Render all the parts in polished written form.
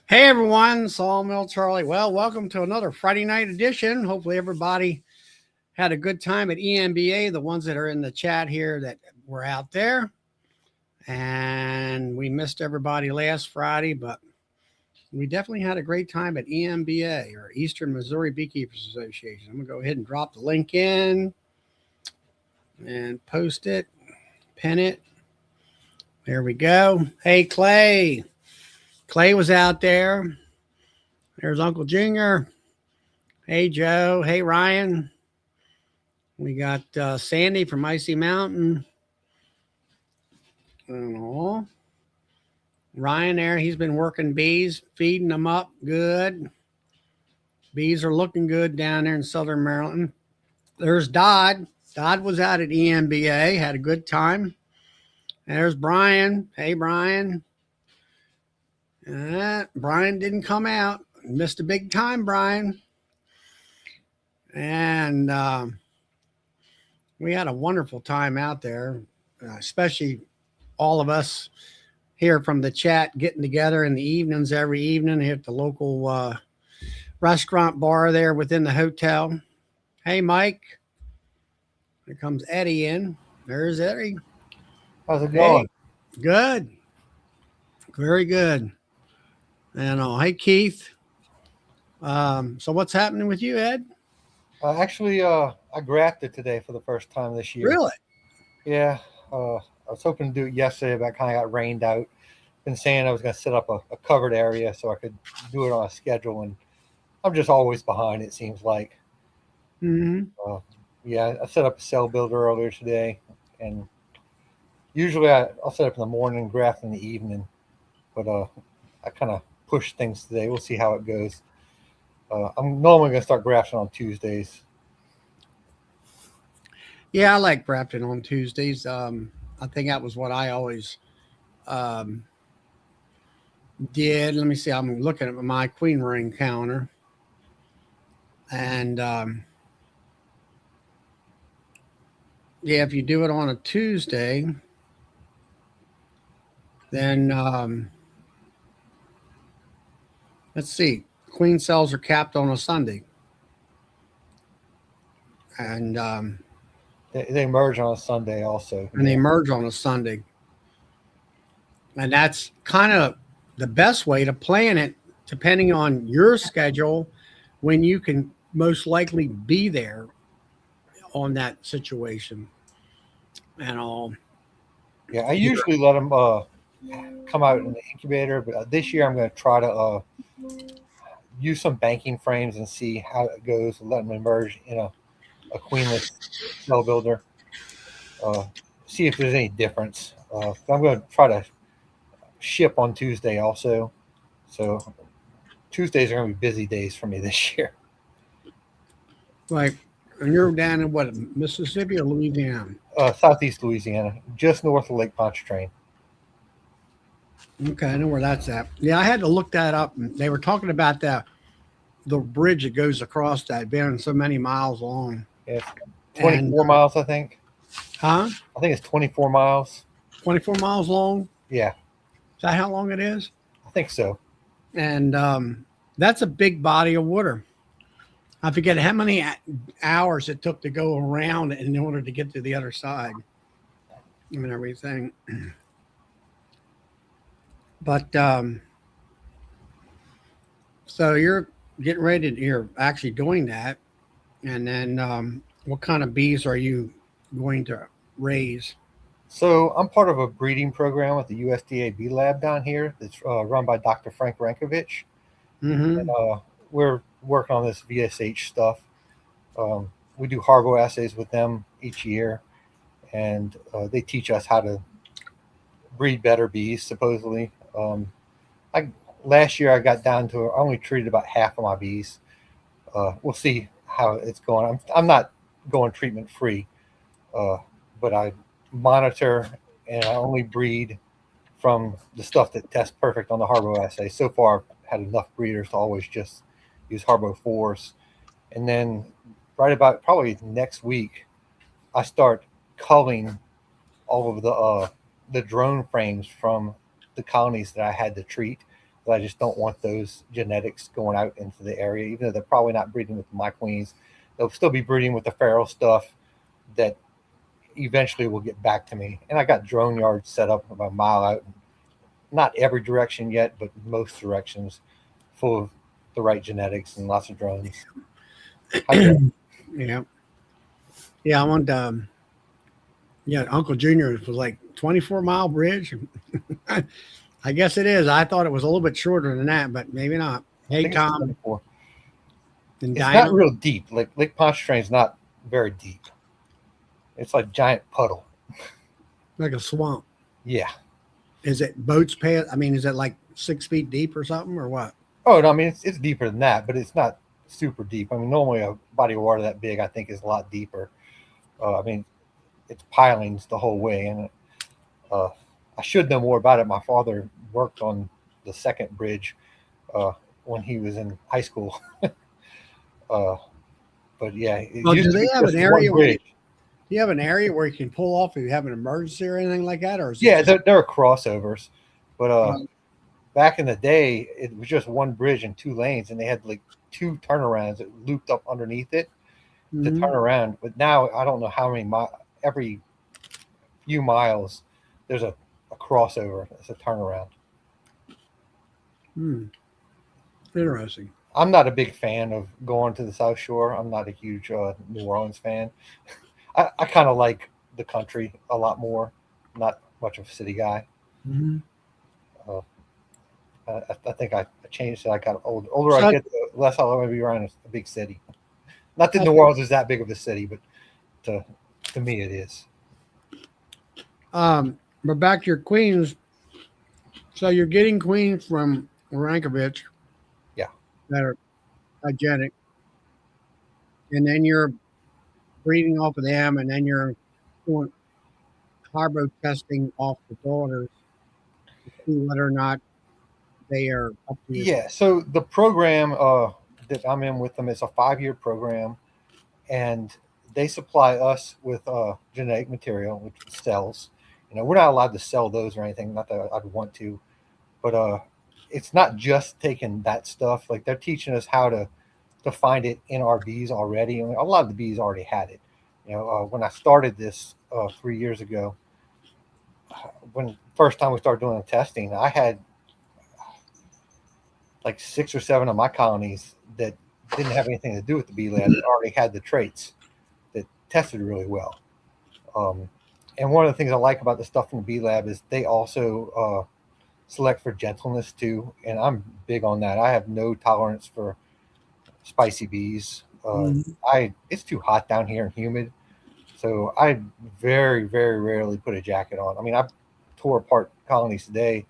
Hey everyone, Sawmill Charlie. Well, welcome to another Friday night edition. Hopefully, everybody had a good time at EMBA. The ones that are in the chat here that were out there, and we missed everybody last Friday, but we definitely had a great time at EMBA or Eastern Missouri Beekeepers Association. I'm gonna go ahead and drop the link in and post it, pin it. There we go. Hey Clay, Clay was out there. There's Uncle Junior. Hey Joe. Hey Ryan. We got Sandy from Icy Mountain. Oh, Ryan there. He's been working bees, feeding them up good. Bees are looking good down there in Southern Maryland. There's Dodd. Dodd was out at EMBA, had a good time. There's Brian. Hey, Brian. Brian didn't come out. Missed a big time, Brian. And we had a wonderful time out there, especially all of us here from the chat getting together in the evenings every evening at the local restaurant bar there within the hotel. Hey, Mike. Here comes Eddie in. There's Eddie. How's it going? Good. Very good. And hey, Keith. So what's happening with you, Ed? Actually, I grafted today for the first time this year. Really? Yeah. I was hoping to do it yesterday, but I kind of got rained out. Been saying I was going to set up a covered area so I could do it on a schedule, and I'm just always behind, it seems like. Yeah, I set up a cell builder earlier today, and usually I'll set up in the morning and graft in the evening, but I kind of pushed things today. We'll see how it goes. I'm normally going to start grafting on Tuesdays. Yeah, I like grafting on Tuesdays. I think that was what I always did. Let me see. I'm looking at my queen ring counter. And yeah, if you do it on a Tuesday, then let's see. Queen cells are capped on a Sunday. And they merge on a Sunday also. And they merge on a Sunday. And that's kind of the best way to plan it, depending on your schedule, when you can most likely be there on that situation and all. Yeah, I usually let them come out in the incubator, but this year I'm going to try to use some banking frames and see how it goes. Let them emerge in a queenless cell builder. See if there's any difference. I'm going to try to ship on Tuesday also. So Tuesdays are going to be busy days for me this year. Like, and you're down in what, Mississippi or Louisiana? Southeast Louisiana, just north of Lake Pontchartrain. Okay, I know where that's at. Yeah, I had to look that up. They were talking about the bridge that goes across that being so many miles long. Yeah, 24 miles, I think. Huh? I think it's 24 miles. 24 miles long? Yeah. Is that how long it is? I think so. And that's a big body of water. I forget how many hours it took to go around in order to get to the other side and everything. But so you're getting ready to, you're actually doing that. And then what kind of bees are you going to raise? So I'm part of a breeding program at the USDA Bee Lab down here that's run by Dr. Frank Rankovich. And, we're working on this VSH stuff. We do Harbo assays with them each year, and they teach us how to breed better bees, supposedly. Last year I got down to, I only treated about half of my bees. We'll see how it's going. I'm not going treatment free, but I monitor and I only breed from the stuff that tests perfect on the Harbo assay. So far, I've had enough breeders to always just use Harbo 4s. And then right about probably next week, I start culling all of the drone frames from the colonies that I had to treat. But I just don't want those genetics going out into the area, even though they're probably not breeding with my queens. They'll still be breeding with the feral stuff that eventually will get back to me. And I got drone yards set up about a mile out. Not every direction yet, but most directions, full of the right genetics and lots of drones. Yeah. Yeah. I want, yeah, Uncle Junior was like 24-mile bridge. I guess it is. I thought it was a little bit shorter than that, but maybe not. I Hey, think it's Tom 24. and It's not Dinah. real deep. Like Lake Pontchartrain is not very deep. It's like giant puddle. Like a swamp. Yeah. Is it boats pass? I mean, is it like 6 feet deep or something or what? Oh no, I mean it's deeper than that, but it's not super deep. I mean, normally a body of water that big, I think, is a lot deeper. I mean, it's pilings the whole way, and uh, I should know more about it. My father worked on the second bridge uh, when he was in high school. uh, but yeah, it Well, do used to they be have just an one area where bridge. you have an area where you can pull off if you have an emergency or anything like that, or is it Yeah, just? there are crossovers, but Um, back in the day, it was just one bridge and 2 lanes, and they had like 2 turnarounds that looped up underneath it to mhm. turn around. But now I don't know how many every few miles there's a crossover. It's a turnaround. Hmm. Interesting. I'm not a big fan of going to the South Shore. I'm not a huge New Orleans fan. I kind of like the country a lot more. Not much of a city guy. Mhm. Uh, I think I changed as I got older I So get, the less I want to be around a big city. Not that that's New Orleans is that big of a city, but to to me it is. but back to your queens. So you're getting queens from Rankovich Yeah. that are hygienic, and then you're breeding off of them, and then you're doing carbo testing off the daughters to see whether or not they are up to your. Yeah. So the program that I'm in with them is a 5-year program, and they supply us with genetic material, which sells. We're not allowed to sell those or anything. Not that I'd want to, but it's not just taking that stuff. Like they're teaching us how to find it in our bees already. I mean, a lot of the bees already had it. When I started this 3 years ago, when first time we started doing the testing, I had like 6 or 7 of my colonies that didn't have anything to do with the bee lab that already had the traits that tested really well. Um, and one of the things I like about the stuff from the bee lab is they also select for gentleness too, and I'm big on that. I have no tolerance for spicy bees. Mhm. I It's too hot down here and humid, so I very very rarely put a jacket on. I mean, I tore apart colonies today,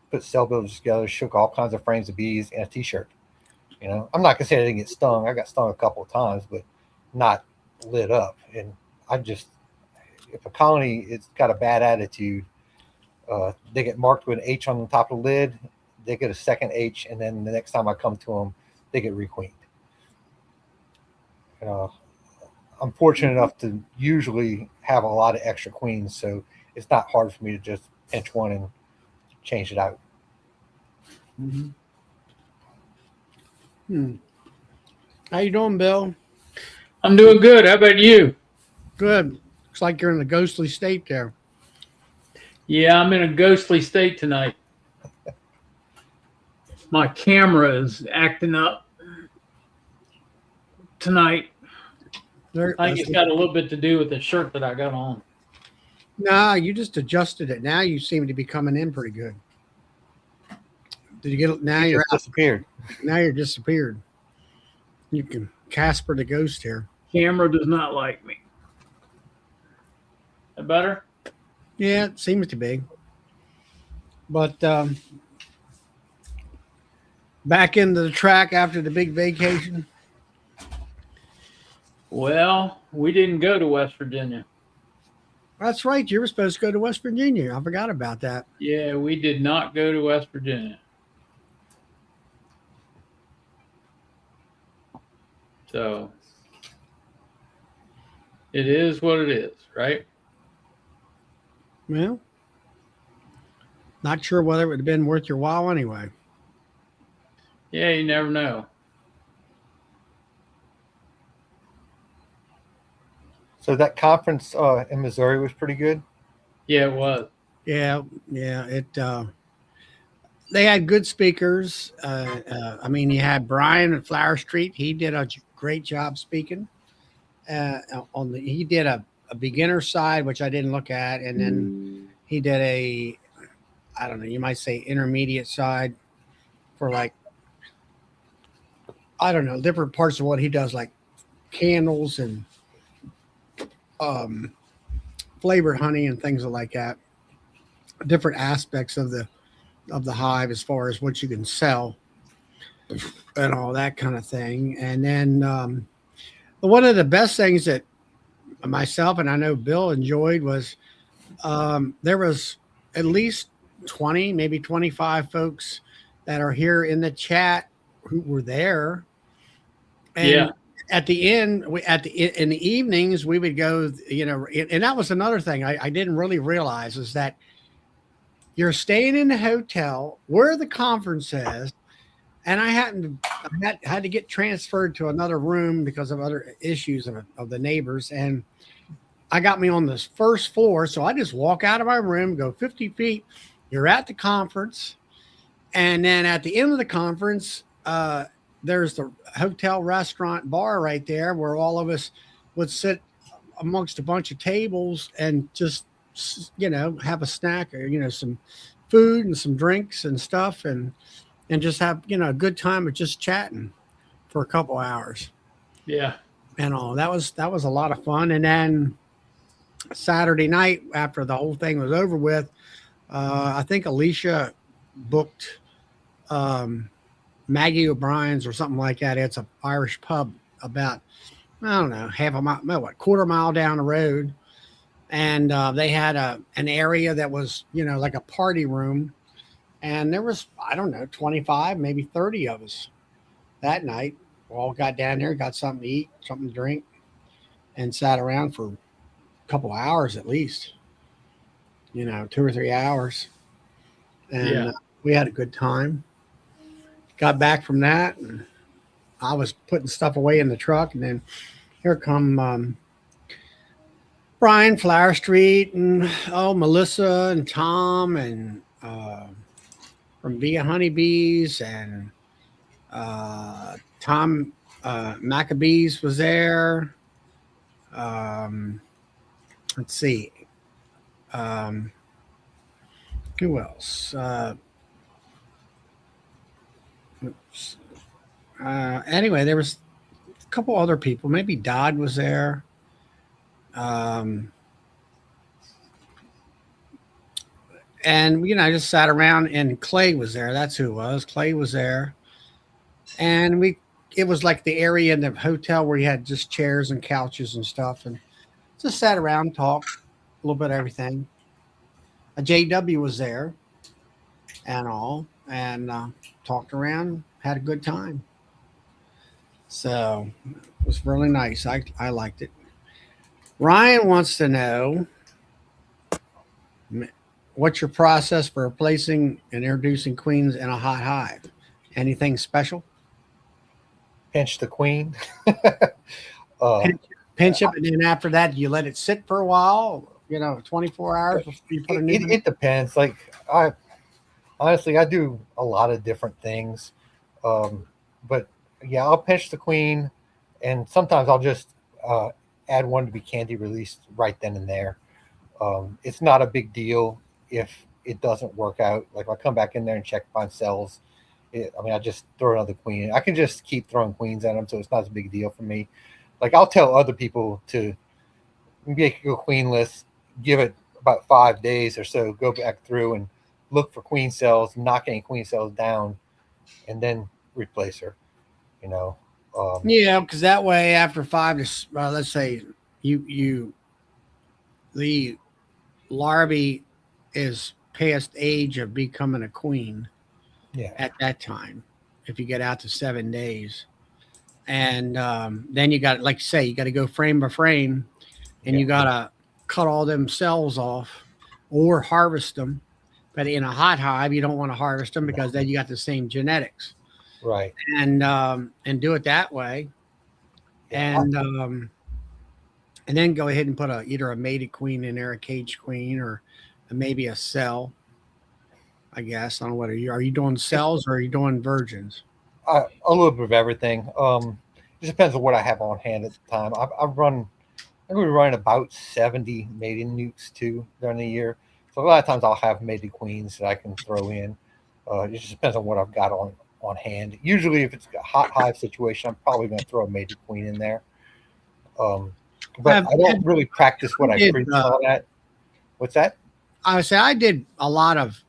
put cell builders together, shook all kinds of frames of bees in a t-shirt. I'm not gonna say I didn't get stung. I got stung a couple of times, but not lit up. And I just, if a colony it's got a bad attitude, they get marked with an H on the top of the lid. They get a second H, and then the next time I come to them, they get requeened. Uh, I'm fortunate enough to usually have a lot of extra queens, so it's not hard for me to just pinch one and change it out. Mhm. Hmm. How you doing, Bill? I'm doing good. How about you? Good. Looks like you're in a ghostly state there. Yeah, I'm in a ghostly state tonight. My camera is acting up tonight. There, I think it's got a little bit to do with the shirt that I got on. nah, you just adjusted it. Now you seem to be coming in pretty good. Did you get it? Now He you're just out. disappeared. Now you're disappeared. You can Casper the ghost here. Camera does not like me. That better? Yeah, it seems to be. But back into the track after the big vacation. Well, we didn't go to West Virginia. That's right. You were supposed to go to West Virginia. I forgot about that. Yeah, we did not go to West Virginia. So it is what it is, right? Well, not sure whether it would have been worth your while anyway. Yeah, you never know. So that conference in Missouri was pretty good. Yeah, it was. Yeah, yeah. They had good speakers. I mean, you had Brian at Flower Street. He did a great job speaking. He did a beginner side, which I didn't look at, and then he did a, I don't know, you might say intermediate side for like, I don't know, different parts of what he does, like candles and um, flavored honey and things like that. Different aspects of the hive as far as what you can sell and all that kind of thing. And then one of the best things that myself and I know Bill enjoyed was there was at least 20, maybe 25 folks that are here in the chat who were there. And Yeah. at the end, in the evenings, we would go, and that was another thing I didn't really realize is that you're staying in the hotel where the conference is. And I had to get transferred to another room because of other issues of the neighbors. And I got me on this first floor. So I just walk out of my room, go 50 feet. You're at the conference. And then at the end of the conference, there's the hotel, restaurant, bar right there where all of us would sit amongst a bunch of tables and just, have a snack or, some food and some drinks and stuff and just have, a good time of just chatting for a couple hours Yeah. and all. That was a lot of fun. And then Saturday night, after the whole thing was over with, I think Alicia booked Maggie O'Brien's or something like that. It's an Irish pub about, I don't know, half a mile, no, what, quarter mile down the road. And they had an area that was, like a party room. And there was, I don't know, 25, maybe 30 of us that night. We all got down there, got something to eat, something to drink, and sat around for a couple hours at least, 2 or 3 hours. And Yeah. we had a good time. Got back from that, and I was putting stuff away in the truck. And then here come Brian, Flower Street, and Melissa and Tom, and from Via Honeybees, and Tom Maccabees was there. Let's see. Who else? Oops. Anyway, there was a couple other people. Maybe Dodd was there. And I just sat around, and Clay was there. That's who it was. Clay was there, and it was like the area in the hotel where you had just chairs and couches and stuff, and just sat around, talked a little bit of everything. A JW was there, and all, and talked around, had a good time. So it was really nice. I liked it. Ryan wants to know, what's your process for replacing and introducing queens in a hot hive? Anything special? Pinch the queen. Pinch it, and then after that, you let it sit for a while, 24 hours before you put a new one. It depends. Like honestly, I do a lot of different things. But yeah, I'll pinch the queen, and sometimes I'll just add one to be candy released right then and there. It's not a big deal if it doesn't work out. Like, I'll come back in there and check on cells. I just throw another queen. I can just keep throwing queens at them, so it's not as big a deal for me. Like, I'll tell other people to make a queen list, give it about 5 days or so, go back through and look for queen cells, knock any queen cells down, and then replace her. Yeah, because that way, after 5 to, let's say the larvae is past age of becoming a queen. Yeah. At that time, if you get out to 7 days, and then you got, like, say, you got to go frame by frame, and you got to cut all them cells off or harvest them. But in a hot hive, you don't want to harvest them because then you got the same genetics. Right. and do it that way, Yeah. and then go ahead and put either a mated queen in there, a caged queen, or maybe a cell. I guess I don't know what are you doing cells or are you doing virgins? A little bit of everything. Just depends on what I have on hand at the time. I'm going to be running about 70 mating nukes too during the year. So a lot of times I'll have mated queens that I can throw in. It just depends on what I've got on hand. Usually, if it's a hot hive situation, I'm probably going to throw a mated queen in there. Um, but I Have don't really practice what I did preach on that. What's that? I would say I did a lot of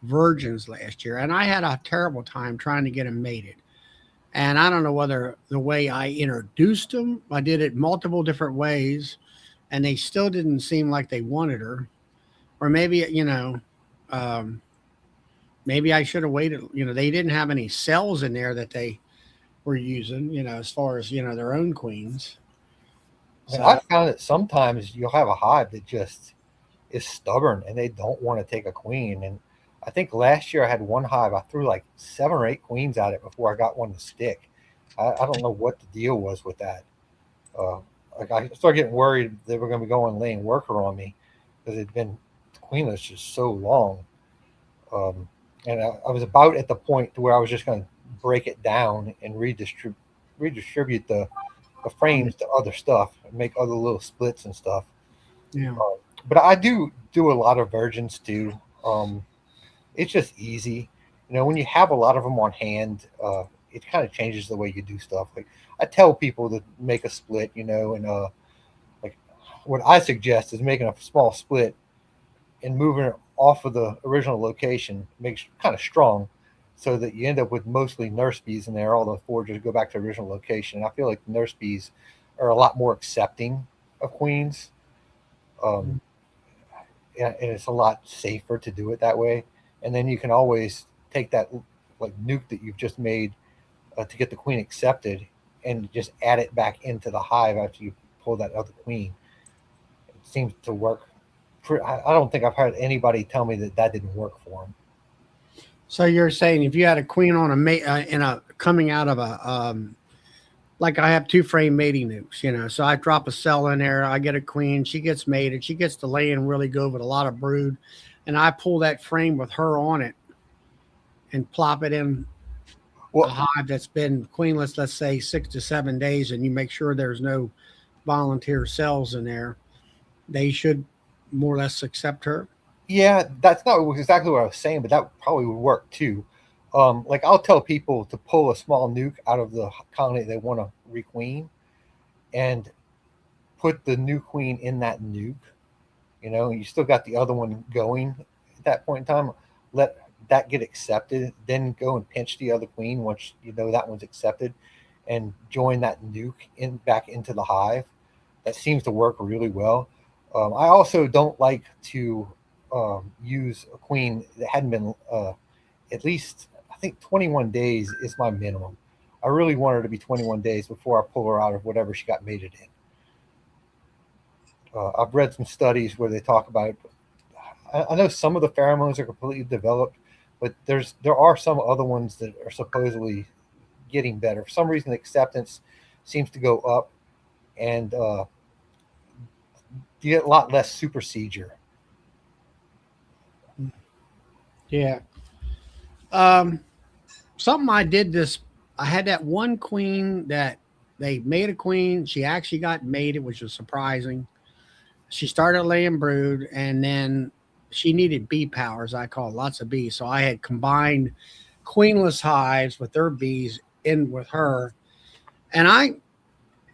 virgins last year, and I had a terrible time trying to get them mated. And I don't know whether the way I introduced them, I did it multiple different ways, and they still didn't seem like they wanted her. Or maybe, um, maybe I should have waited. They didn't have any cells in there that they were using, as far as, their own queens. I mean, So, I've found that sometimes you'll have a hive that just is stubborn and they don't want to take a queen. And I think last year I had one hive, I threw like 7 or 8 queens at it before I got one to stick. I don't know what the deal was with that. Uh, like I started getting worried they were going to be going laying worker on me because it'd been queenless just so long. Um, and I was about at the point to where I was just going to break it down and redistribute the frames to other stuff and make other little splits and stuff. yeah. Uh, but I do a lot of virgins too. It's just easy, when you have a lot of them on hand. It kind of changes the way you do stuff. Like I tell people to make a split, and like what I suggest is making a small split and moving it off of the original location makes kind of strong, so that you end up with mostly nurse bees in there. All the foragers go back to the original location. And I feel like nurse bees are a lot more accepting of queens. Um, and it's a lot safer to do it that way. And then you can always take that like nuke that you've just made to get the queen accepted, and just add it back into the hive after you pull that other queen. It seems to work. I don't think I've had anybody tell me that didn't work for them. So you're saying if you had a queen on a in a coming out of a like I have two frame mating nukes, so I drop a cell in there, I get a queen, she gets mated, she gets to lay and really go with a lot of brood, and I pull that frame with her on it and plop it in a Well, hive that's been queenless, let's say 6 to 7 days, and you make sure there's no volunteer cells in there, they should more or less accept her. yeah, that's not exactly what I was saying, but that probably would work too. Like I'll tell people to pull a small nuke out of the colony they want to requeen, and put the new queen in that nuke. You still got the other one going at that point in time. Let that get accepted, then go and pinch the other queen once you know that one's accepted, and join that nuke in back into the hive. That seems to work really well. I also don't like to use a queen that hadn't been at least, I think 21 days is my minimum. I really want her to be 21 days before I pull her out of whatever she got mated in. I've read some studies where they talk about. I know some of the pheromones are completely developed, but there are some other ones that are supposedly getting better. For some reason, the acceptance seems to go up, and you get a lot less supersedure. Yeah. Something I did this. I had that one queen that they made a queen. She actually got mated, which was surprising. She started laying brood, and then she needed bee powers. I call lots of bees, so I had combined queenless hives with their bees in with her, and I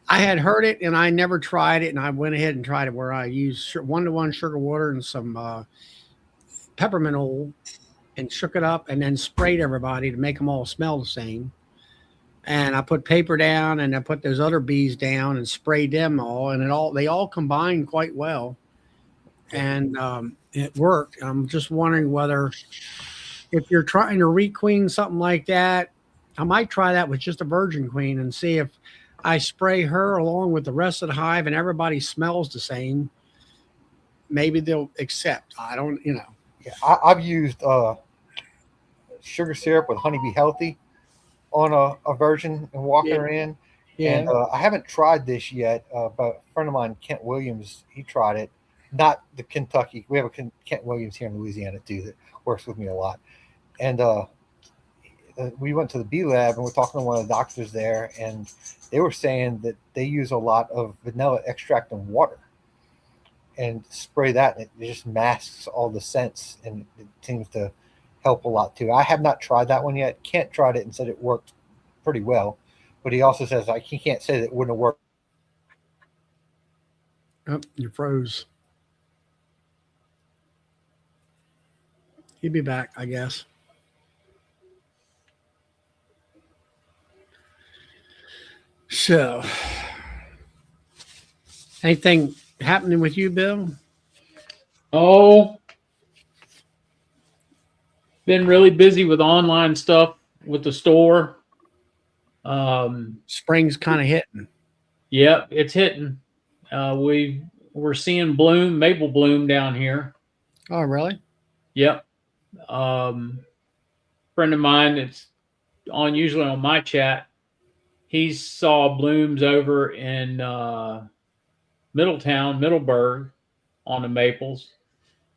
had heard it, and I never tried it, and I went ahead and tried it where I used 1-to-1 sugar water and some peppermint oil and shook it up and then sprayed everybody to make them all smell the same. And I put paper down and I put those other bees down and sprayed them all, and they all combined quite well, and it worked. I'm just wondering whether if you're trying to requeen something like that, I might try that with just a virgin queen and see if I spray her along with the rest of the hive and everybody smells the same. Maybe they'll accept. I don't. Yeah, I've used sugar syrup with Honeybee Healthy. on a version and walking Yeah. her in. Yeah. And I haven't tried this yet, but a friend of mine, Kent Williams, he tried it. Not the Kentucky. We have a Kent Williams here in Louisiana too that works with me a lot. And we went to the bee lab and we're talking to one of the doctors there, and they were saying that they use a lot of vanilla extract in water and spray that, and it just masks all the scents, and it seems to help a lot too. I have not tried that one yet. Kent tried it and said it worked pretty well, but he also says like he can't say that it wouldn't have worked. Oh, you froze. He'll be back, I guess. So, anything happening with you, Bill? Oh, been really busy with online stuff with the store. Spring's kind of hitting. Yep, it's hitting. We're seeing maple bloom down here. Oh, really? Yep. Friend of mine that's usually on my chat. He saw blooms over in Middleburg, on the maples,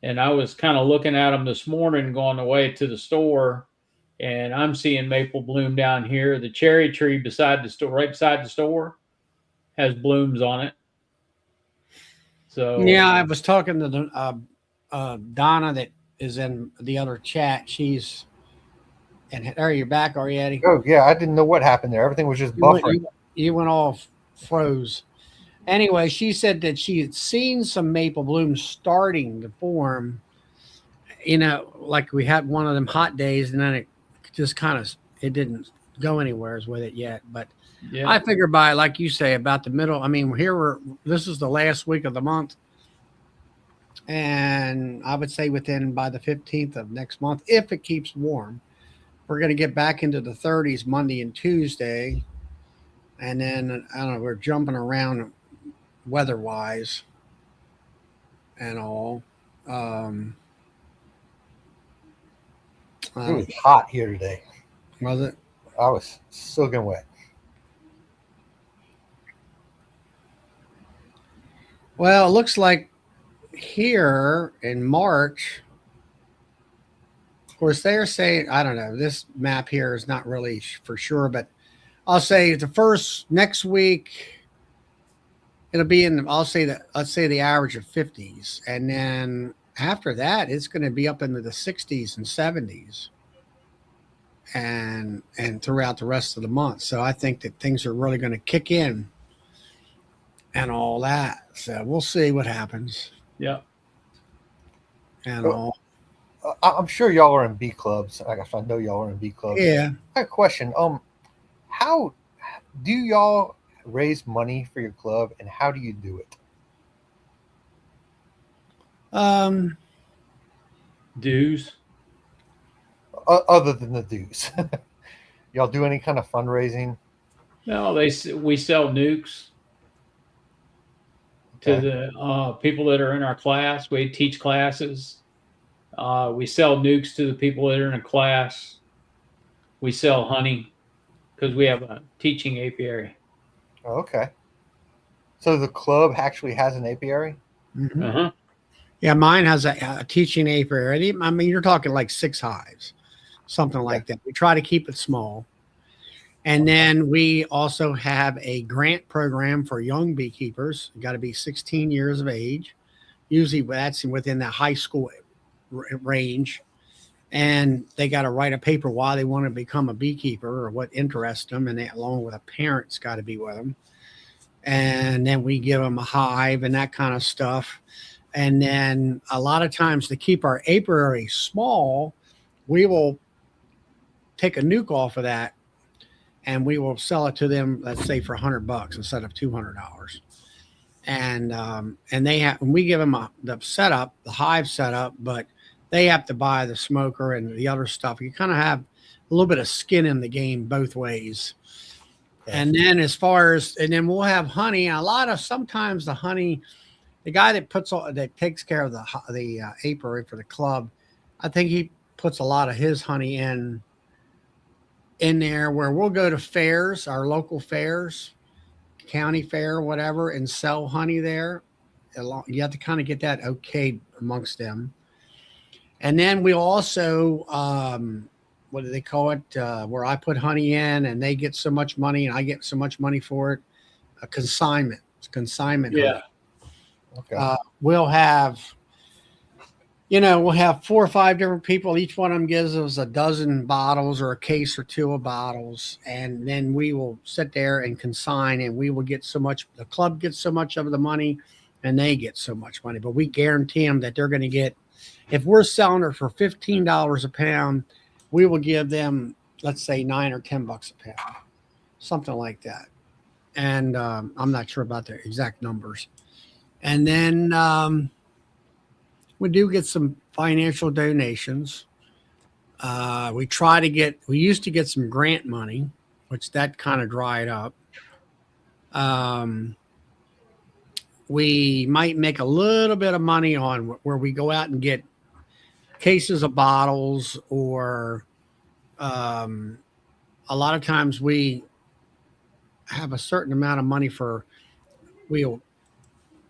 and I was kind of looking at them this morning going away to the store, and I'm seeing maple bloom down here. The cherry tree beside the store, right beside the store, has blooms on it. So Yeah, I was talking to Donna that is in the other chat. She's and there you're back already. Oh yeah, I didn't know what happened there. Everything was just You went, buffering. you went off froze. Anyway, she said that she had seen some maple blooms starting to form. You know, like we had one of them hot days, and then it just kind of it didn't go anywhere with it yet. But yeah, I figure by like you say about the middle. I mean, this is the last week of the month, and I would say by the 15th of next month, if it keeps warm, we're going to get back into the 30s Monday and Tuesday, and then I don't know. We're jumping around weather-wise and all. It was hot here today. Was it? I was soaking wet. Well, it looks like here in March, of course, they're saying, I don't know, this map here is not really for sure, but I'll say the first next week, it'll be let's say the average of 50s. And then after that, it's going to be up into the 60s and 70s and throughout the rest of the month. So I think that things are really going to kick in and all that. So we'll see what happens. yeah. And all. I'm sure y'all are in bee clubs. I guess I know y'all are in bee clubs. Yeah. I have a question. How do y'all raise money for your club, and how do you do it? Dues. Other than the dues, y'all do any kind of fundraising? No, we sell nukes to the people that are in our class. We teach classes. We sell nukes to the people that are in a class. We sell honey because we have a teaching apiary. Oh, okay. So the club actually has an apiary? Mm-hmm. Uh-huh. Yeah, mine has a teaching apiary. I mean, you're talking like 6 hives, something like that. We try to keep it small. And then we also have a grant program for young beekeepers. You got to be 16 years of age. Usually that's within the high school range. And they got to write a paper why they want to become a beekeeper or what interests them. And they, along with a parent's got to be with them. And then we give them a hive and that kind of stuff. And then a lot of times to keep our apiary small, we will take a nuke off of that and we will sell it to them, let's say for $100 instead of $200. And they have, and we give them the setup, the hive setup, but they have to buy the smoker and the other stuff. You kind of have a little bit of skin in the game both ways. Yeah. And then and then we'll have honey. And sometimes the honey, the guy that takes care of the apiary for the club, I think he puts a lot of his honey in in there where we'll go to fairs, our local fairs, county fair, whatever, and sell honey there. You have to kind of get that okayed amongst them. And then we also, what do they call it? Where I put honey in and they get so much money and I get so much money for it. A consignment. It's consignment Yeah. honey. Okay. We'll have, we'll have 4 or 5 different people. Each one of them gives us a dozen bottles or a case or 2 of bottles. And then we will sit there and consign and we will get so much, the club gets so much of the money and they get so much money. But we guarantee them that they're going to get, if we're selling her for $15 a pound, we will give them, let's say, $9 or $10 a pound, something like that. And I'm not sure about the exact numbers. And then we do get some financial donations. We used to get some grant money, which that kind of dried up. We might make a little bit of money on where we go out and get cases of bottles, or a lot of times we have a certain amount of money we'll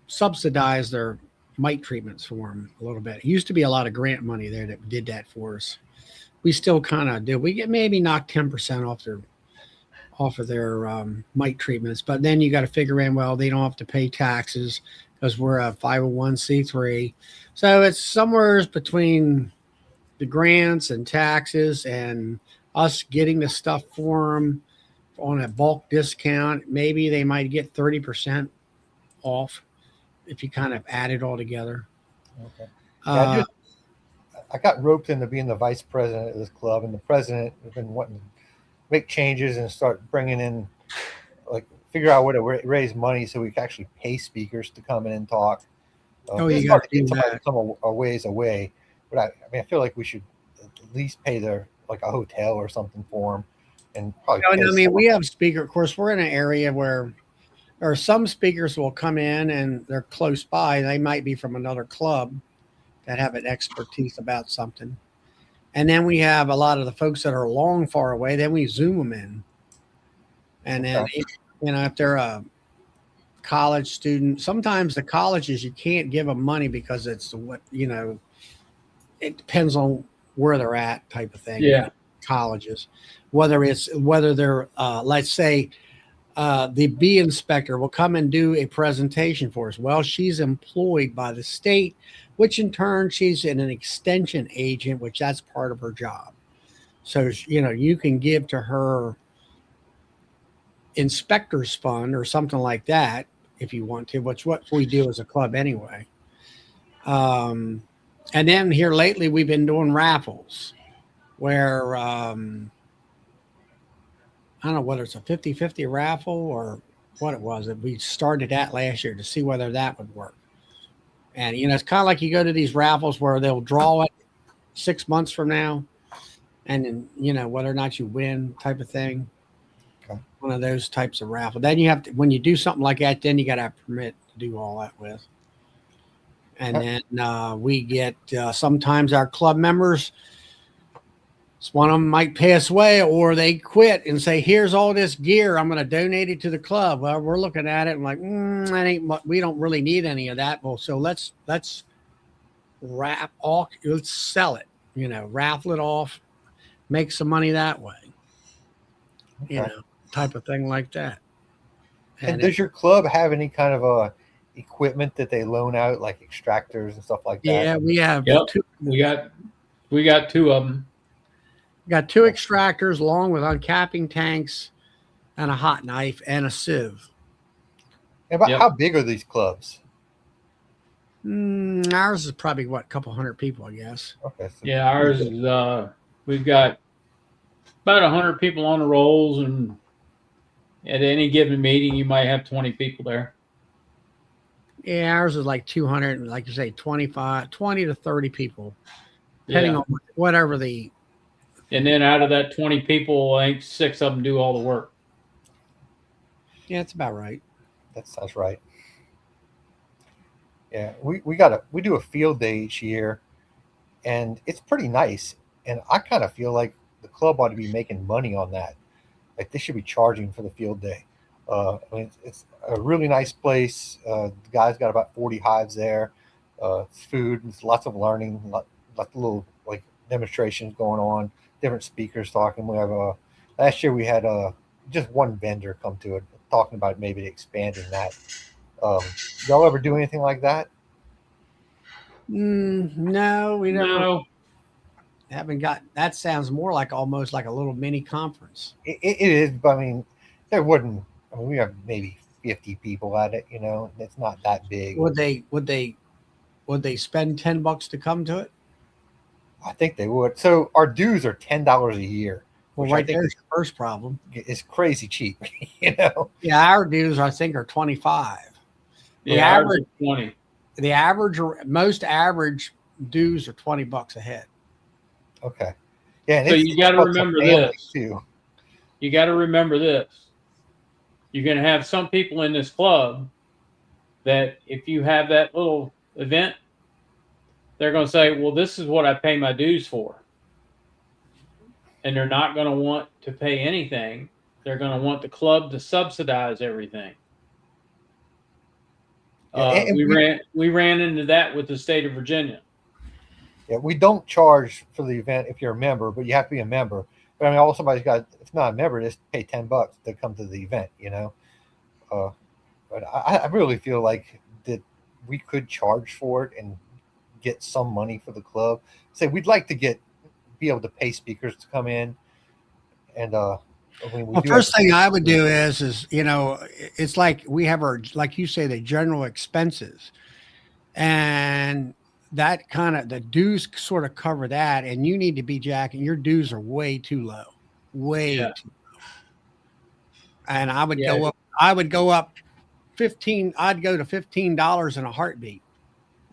subsidize their mite treatments for them a little bit. It used to be a lot of grant money there that did that for us. We still kind of do. We get maybe knock 10% off of their mite treatments, but then you got to figure in, well, they don't have to pay taxes because we're a 501c3. So it's somewhere between the grants and taxes and us getting the stuff for them on a bulk discount. Maybe they might get 30% off if you kind of add it all together. Okay. Yeah, I got roped into being the vice president of this club, and the president has been wanting to make changes and start bringing in, like, figure out where to raise money so we can actually pay speakers to come in and talk. You got to do somebody that. come a ways away, but I feel like we should at least pay their, like, a hotel or something for them, and probably. We have speaker. Of course, we're in an area where there are some speakers will come in and they're close by. They might be from another club that have an expertise about something. And then we have a lot of the folks that are long far away. Then we Zoom them in. And then, if they're a college student, sometimes the colleges, you can't give them money because it's it depends on where they're at, type of thing. Yeah. Colleges, whether they're, let's say, the bee inspector will come and do a presentation for us. Well, she's employed by the state, which in turn she's an extension agent, which that's part of her job. So, you can give to her inspector's fund or something like that if you want to, which what we do as a club anyway. And then here lately, we've been doing raffles where, I don't know whether it's a 50-50 raffle or what it was. We started that last year to see whether that would work. And, it's kind of like you go to these raffles where they'll draw it 6 months from now. And then, whether or not you win, type of thing. Okay. One of those types of raffle. Then you have to, when you do something like that, then you got to have permit to do all that with. And then we get, sometimes our club members, one of them might pass away or they quit and say, here's all this gear. I'm going to donate it to the club. Well, we're looking at it and like, that ain't much. We don't really need any of that. Well, so let's let's sell it, raffle it off, make some money that way, Okay. Type of thing like that. And does your club have any kind of equipment that they loan out, like extractors and stuff like that? Yeah, we have. Yep. We got 2 of them. We got 2 extractors along with uncapping tanks and a hot knife and a sieve. And how big are these clubs? Ours is probably a couple hundred people, I guess. Okay. So Yeah, ours is we've got about 100 people on the rolls, and at any given meeting you might have 20 people there. Yeah, ours is like 200, and like you say, 20 to 30 people, depending on whatever the. And then out of that 20 people, I think 6 of them do all the work. Yeah, that's about right. that sounds right. Yeah, we do a field day each year, and it's pretty nice. And I kind of feel like the club ought to be making money on that. Like they should be charging for the field day. I mean, it's a really nice place. The guy's got about 40 hives there. It's food, it's lots of learning, lots of little like demonstrations going on, different speakers talking. We have last year we had just one vendor come to it talking about maybe expanding that. Y'all ever do anything like that? No, we never No, haven't got. That sounds more like almost like a little mini conference. It is, but I mean, there wouldn't. I mean, we have maybe 50 people at it. You know, it's not that big. Would they spend $10 to come to it? I think they would. So our dues are $10 a year, Well, which I right think there's the first problem. is crazy cheap. You know, Yeah, our dues I think are 25. The yeah, ours average, is 20. the average, most average dues are $20 a head. okay, yeah. And So it's you got to $10 a remember family, this. too. You got to remember this. You're going to have some people in this club that if you have that little event, they're going to say, well, this is what I pay my dues for. And they're not going to want to pay anything. They're going to want the club to subsidize everything. Yeah, and We ran into that with the state of Virginia. Yeah, we don't charge for the event if you're a member, but you have to be a member. But I mean, all somebody's got, if not a member, just pay $10 to come to the event, you know. But I really feel like that we could charge for it and get some money for the club. Say we'd like to be able to pay speakers to come in, and I mean, we Well, do first have thing I would do is it's like we have our, like you say, the general expenses, and that kind of the dues sort of cover that, and you need to be jacking your dues are way too low, way Yeah. too low. And I would Yeah. go up. I would go up 15. I'd go to $15 in a heartbeat.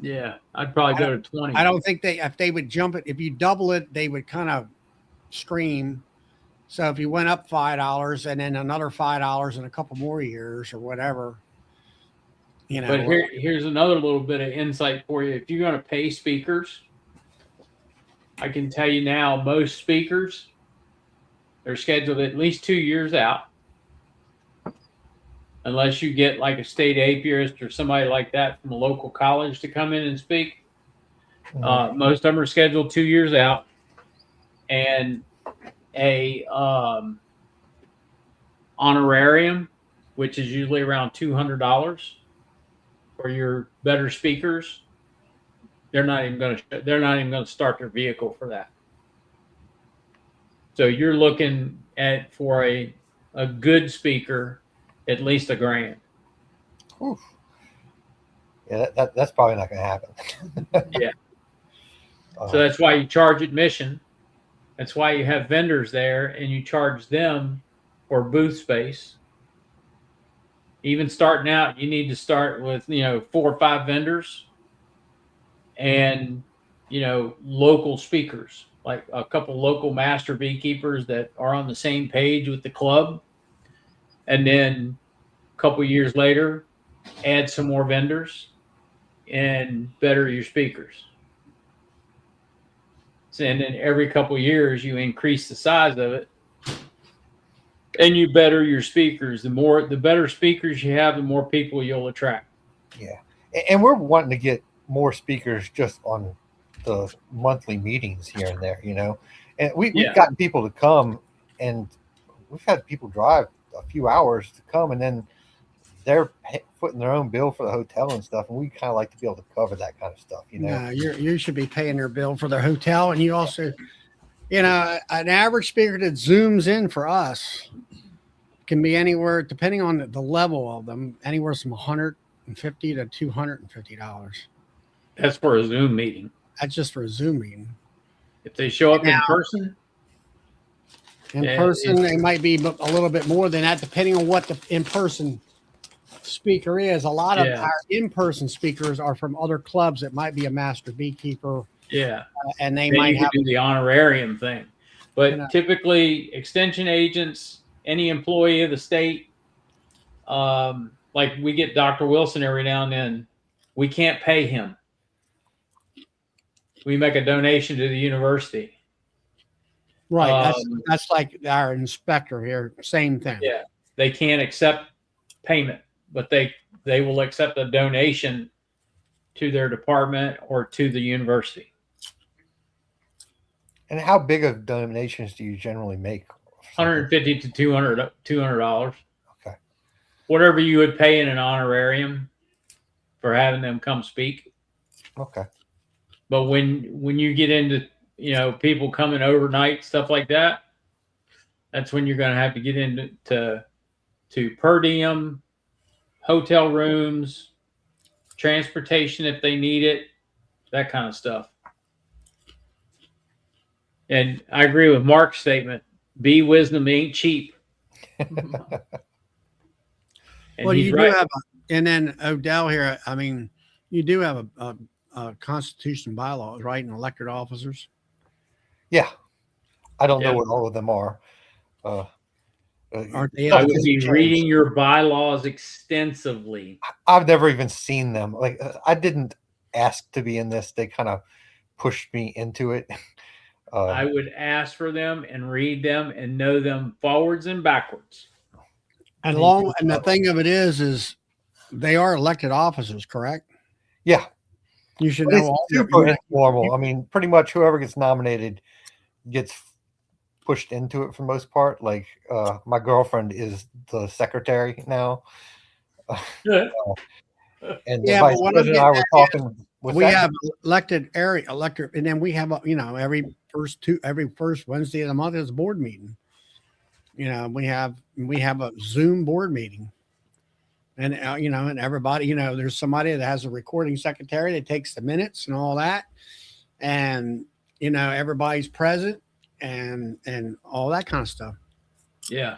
Yeah, I'd probably go to 20. I don't think if they would jump it, if you double it, they would kind of scream. So if you went up $5 and then another $5 in a couple more years or whatever, you know. But here's another little bit of insight for you. If you're going to pay speakers, I can tell you now, most speakers, they're scheduled at least 2 years out. Unless you get like a state apiarist or somebody like that from a local college to come in and speak. Most of them are scheduled 2 years out. And a honorarium, which is usually around $200 for your better speakers. They're not even going to start their vehicle for that. So you're looking at, for a good speaker, at least $1,000. Oof. Yeah, that's probably not going to happen. Yeah. So that's why you charge admission. That's why you have vendors there and you charge them for booth space. Even starting out, you need to start with, 4 or 5 vendors and, local speakers, like a couple local master beekeepers that are on the same page with the club. And then a couple years later, add some more vendors and better your speakers. And then every couple of years, you increase the size of it, and you better your speakers. The better speakers you have, the more people you'll attract. Yeah, and we're wanting to get more speakers just on the monthly meetings here and there, And we've gotten people to come, and we've had people drive a few hours to come, and then they're footing their own bill for the hotel and stuff, and we kind of like to be able to cover that kind of stuff, No, you should be paying their bill for their hotel, and you also, an average speaker that zooms in for us can be anywhere, depending on the level of them, anywhere from $150 to $250. That's for a Zoom meeting. That's just for a Zoom meeting. If they show up in person, they might be a little bit more than that, depending on what the in-person speaker is. A lot of our in-person speakers are from other clubs that might be a master beekeeper. Yeah. And they then might you have do the honorarium thing. But typically extension agents, any employee of the state, like we get Dr. Wilson every now and then, we can't pay him. We make a donation to the university. Right. Um, That's like our inspector here. Same thing. Yeah, they can't accept payment, but they will accept a donation to their department or to the university. And how big of donations do you generally make? 150 to $200. Okay. Whatever you would pay in an honorarium for having them come speak. Okay. But when you get into people coming overnight, stuff like that, that's when you're going to have to get into to per diem, hotel rooms, transportation if they need it, that kind of stuff. And I agree with Mark's statement. Bee wisdom ain't cheap. And Well, he's you right. do have, and then Odell here. I mean, you do have a constitution bylaws, right? And elected officers. Yeah. I don't Yeah. know what all of them are. Aren't they? I would be reading your bylaws extensively. I've never even seen them. Like I didn't ask to be in this. They kind of pushed me into it. I would ask for them and read them and know them forwards and backwards. And the thing of it is they are elected officers, correct? Yeah. You should But know it's all super informal. I mean, pretty much whoever gets nominated gets pushed into it for the most part. Like my girlfriend is the secretary now. And the Yeah, vice but what I'm president and I getting were at talking. we have elected, and then we have every first Wednesday of the month is a board meeting. We have a Zoom board meeting, and and everybody, there's somebody that has a recording secretary that takes the minutes and all that, and everybody's present and all that kind of stuff. Yeah.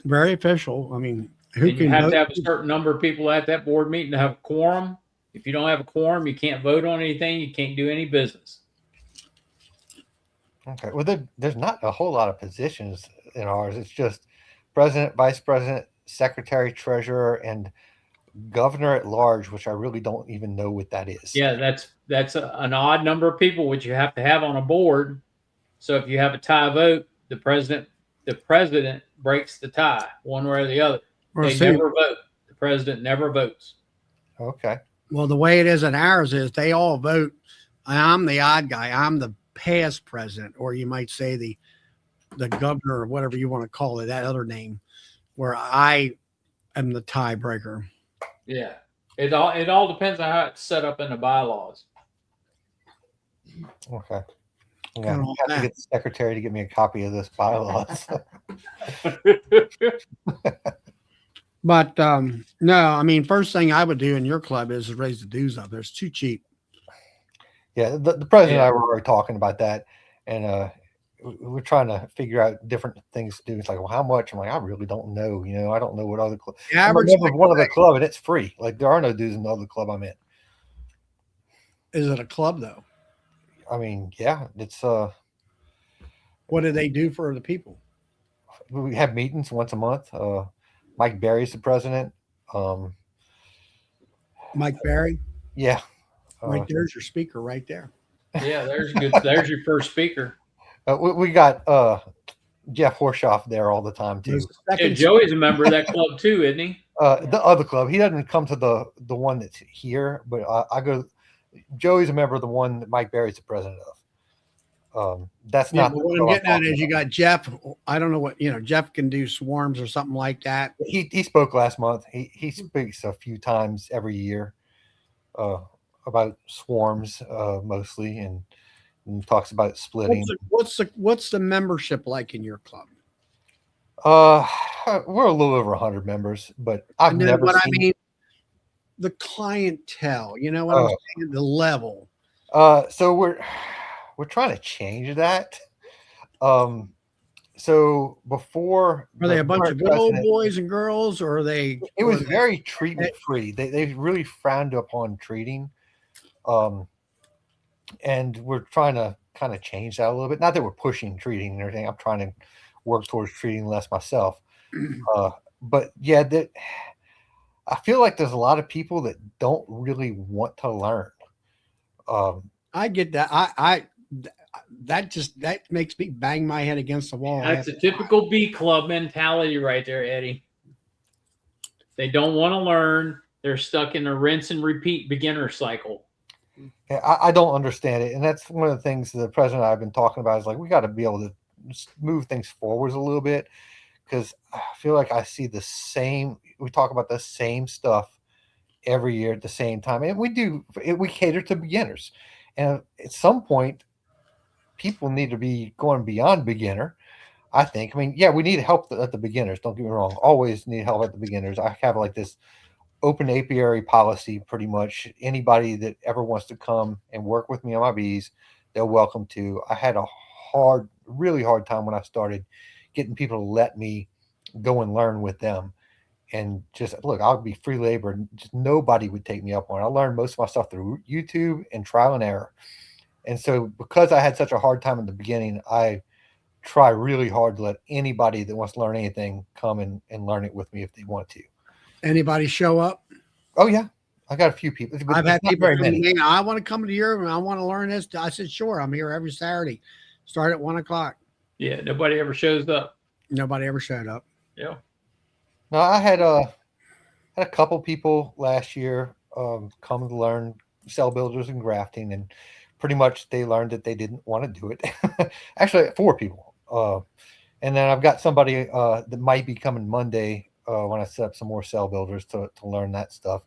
Very official. I mean, you have to have a certain number of people at that board meeting to have a quorum. If you don't have a quorum, you can't vote on anything. You can't do any business. Okay. Well, there's not a whole lot of positions in ours. It's just president, vice president, secretary, treasurer, and governor at large, which I really don't even know what that is. Yeah, that's an odd number of people which you have to have on a board. So if you have a tie vote, the president breaks the tie one way or the other. They never vote. The president never votes. Okay. Well, the way it is in ours is they all vote. I'm the odd guy. I'm the past president, or you might say the governor, or whatever you want to call it, that other name, where I am the tiebreaker. Yeah. It all depends on how it's set up in the bylaws. Okay. Yeah, I have to get the secretary to give me a copy of this bylaws. But no, I mean, first thing I would do in your club is raise the dues up. It's too cheap. Yeah, the president and I were already talking about that, and we're trying to figure out different things to do. It's like, well, how much? I'm like, I really don't know. I don't know what other club. I'm a member of one other club, and it's free. Like there are no dues in the other club I'm in. Is it a club though? I mean, yeah, it's What do they do for the people? We have meetings once a month. Mike Berry's the president. Mike Berry? Yeah. Right there's your speaker right there. Yeah, there's your first speaker. We got Jeff Horshoff there all the time too. Yeah, Joey's a member of that club too, isn't he? The other club. He doesn't come to the one that's here, but I go. Joey's a member of the one that Mike Berry's the president of. That's not. What I'm getting at is you got Jeff. I don't know what Jeff can do swarms or something like that. He spoke last month. He speaks a few times every year about swarms mostly, and talks about splitting. What's the membership like in your club? We're a little over 100 members, but I've never seen. I mean, the clientele. You know what I'm saying? The level. So we're trying to change that. So before, are they a bunch of good old boys and girls, or are they? It was very treatment free. They really frowned upon treating, and we're trying to kind of change that a little bit. Not that we're pushing treating and everything. I'm trying to work towards treating less myself. But yeah, I feel like there's a lot of people that don't really want to learn. I get that. that makes me bang my head against the wall. That's a typical bee club mentality right there, Eddie. They don't want to learn. They're stuck in a rinse and repeat beginner cycle. Yeah, I don't understand it, and that's one of the things the president and I have been talking about. Is like we got to be able to move things forwards a little bit, because I feel like I see the same. We talk about the same stuff every year at the same time, and we cater to beginners, and at some point, people need to be going beyond beginner. I think. I mean, yeah, we need help at the beginners. Don't get me wrong. Always need help at the beginners. I have like this open apiary policy. Pretty much anybody that ever wants to come and work with me on my bees, they're welcome to. I had a really hard time when I started getting people to let me go and learn with them. And just look, I would be free labor. And just nobody would take me up on it. I learned most of my stuff through YouTube and trial and error. And so because I had such a hard time in the beginning, I try really hard to let anybody that wants to learn anything come and learn it with me if they want to. Anybody show up? Oh yeah, I got a few people. I've had people very come to many. me, I want to come to your, I want to learn this. I said, sure, I'm here every Saturday. Start at 1:00. Yeah, nobody ever shows up. Nobody ever showed up. Yeah. No, I had a couple people last year come to learn cell builders and grafting, and pretty much they learned that they didn't want to do it. Actually, 4 people. And then I've got somebody that might be coming Monday when I set up some more cell builders to learn that stuff.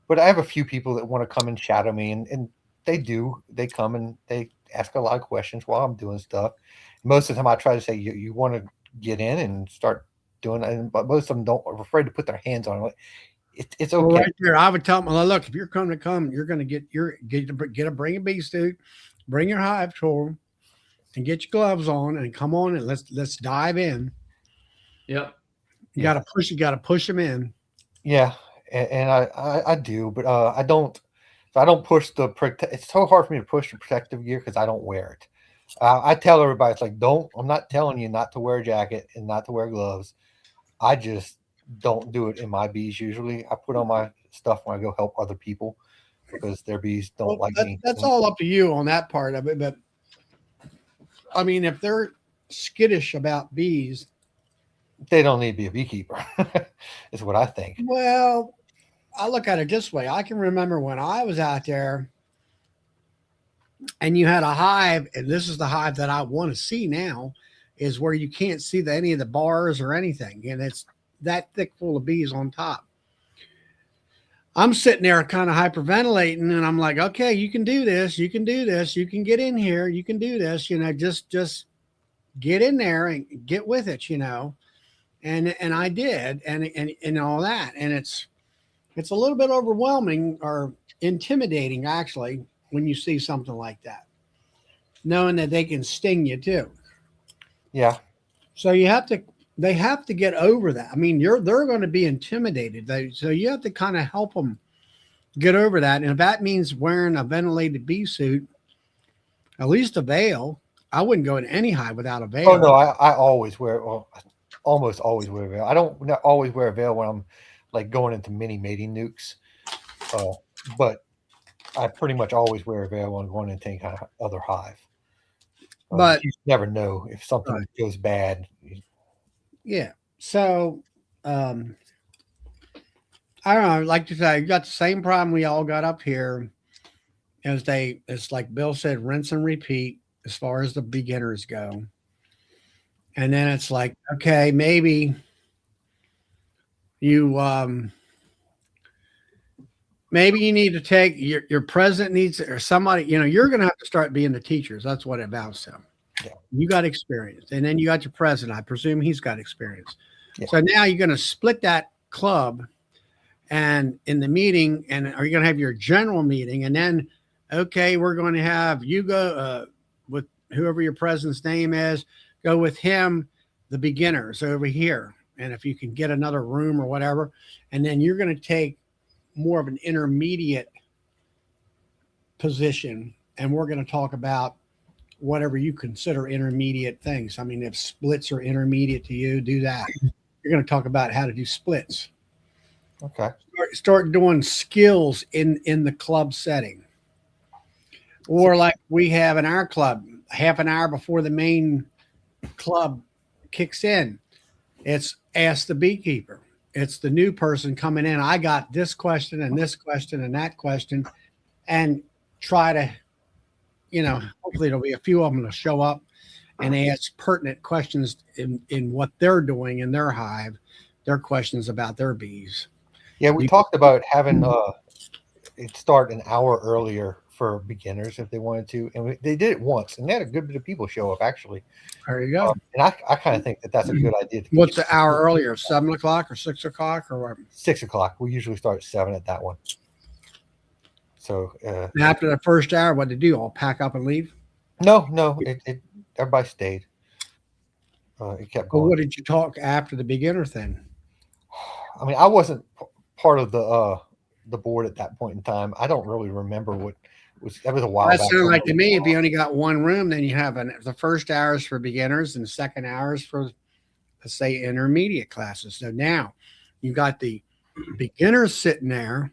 But I have a few people that want to come and shadow me, and they do. They come and they ask a lot of questions while I'm doing stuff. Most of the time, I try to say, you want to get in and start doing it. But most of them are afraid to put their hands on it. It's okay. Well, right there, I would tell them, well, look, if you're coming to come, you're going to bring a bee suit, bring your hive tool, and get your gloves on, and come on and let's dive in. Yep. You got to push them in. Yeah, and I do, but I don't. So I don't push it's so hard for me to push the protective gear because I don't wear it. I tell everybody, it's like, I'm not telling you not to wear a jacket and not to wear gloves. I just don't do it in my bees usually. I put on my stuff when I go help other people because their bees don't like me. That's all up to you on that part of it. But I mean, if they're skittish about bees, they don't need to be a beekeeper, is what I think. Well, I look at it this way. I can remember when I was out there and you had a hive, and this is the hive that I want to see now, is where you can't see any of the bars or anything. And it's that thick full of bees on top. I'm sitting there kind of hyperventilating, and I'm like, okay, you can do this. You can do this. You can get in here. You can do this. Just get in there and get with it, And I did, and all that. And it's a little bit overwhelming or intimidating, actually, when you see something like that, knowing that they can sting you too. Yeah. So they have to get over that. I mean, they're going to be intimidated. So you have to kind of help them get over that. And if that means wearing a ventilated bee suit, at least a veil. I wouldn't go in any hive without a veil. Oh no, I always wear. Well, almost always wear a veil. I don't not always wear a veil when I'm like going into mini mating nukes, but I pretty much always wear a veil when I'm going into any kind of other hive. But you never know if something goes bad. Yeah. So I don't know. Like you say, you got the same problem we all got up here. It's like Bill said, rinse and repeat as far as the beginners go. And then it's like, okay, maybe you need to take your president needs, or somebody, you're going to have to start being the teachers. That's what it amounts to. Yeah. You got experience. And then you got your president. I presume he's got experience. Yeah. So now you're going to split that club and in the meeting, and are you going to have your general meeting? And then, okay, we're going to have you go with whoever your president's name is, go with him, the beginners over here. And if you can get another room or whatever, and then you're going to take more of an intermediate position, and we're going to talk about whatever you consider intermediate things. I mean, if splits are intermediate to you, do that. You're going to talk about how to do splits. Okay. Start doing skills in the club setting. Or like we have in our club, half an hour before the main club kicks in. It's ask the beekeeper. It's the new person coming in. I got this question and this question and that question, and try to, hopefully there'll be a few of them to show up and ask pertinent questions in what they're doing in their hive, their questions about their bees. Yeah, we talked about having it start an hour earlier for beginners if they wanted to, and they did it once, and they had a good bit of people show up actually. There you go. And I kind of think that that's a good idea. What's the hour earlier? 7 o'clock or 6 o'clock or what? 6 o'clock. We usually start at 7 at that one. So After the first hour, what did they do? All pack up and leave? no, everybody stayed. It kept Well, going. what did you talk after the beginner thing? I mean, I wasn't part of the board at that point in time. I don't really remember what was. That was a while That back. sounded like to me, if you only got one room, then you have the first hours for beginners and the second hours for, let's say, intermediate classes. So now you got the beginners sitting there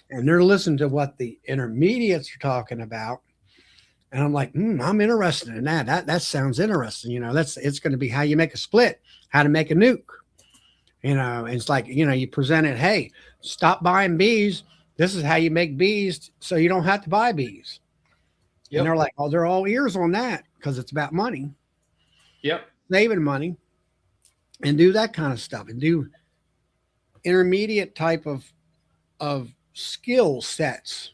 and they're listening to what the intermediates are talking about. And I'm like, I'm interested in that. That sounds interesting. It's going to be how you make a split, how to make a nuke. And it's like, you present it, hey, stop buying bees. This is how you make bees so you don't have to buy bees. Yep. And they're like, oh, they're all ears on that because it's about money. Yep. Saving money and do that kind of stuff and do intermediate type of skill sets.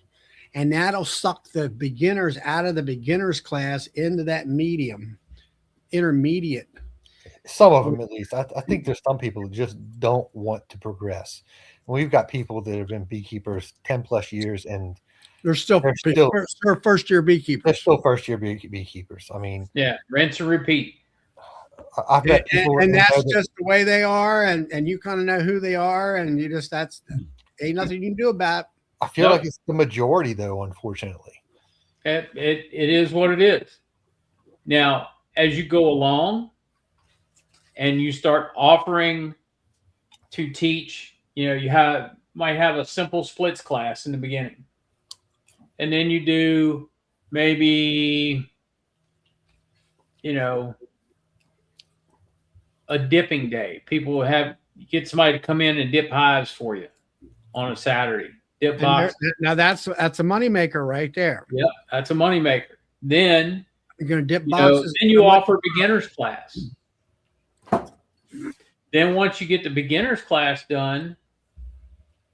And that'll suck the beginners out of the beginners class into that medium, intermediate. Some of them, at least. I think there's some people who just don't want to progress. We've got people that have been beekeepers 10 plus years, and they're still first year beekeepers. They're still first year beekeepers. I mean, yeah, rinse and repeat. I've met people, and that's just the way they are, and you kind of know who they are, and you just ain't nothing you can do about it. I feel like it's the majority, though, unfortunately. It is what it is. Now, as you go along and you start offering to teach, you might have a simple splits class in the beginning. And then you do maybe, a dipping day. People will get somebody to come in and dip hives for you on a Saturday. Dip box. Now that's a moneymaker right there. Yeah, that's a moneymaker. Then you're going to dip boxes. Then you offer beginners class. Then once you get the beginners class done,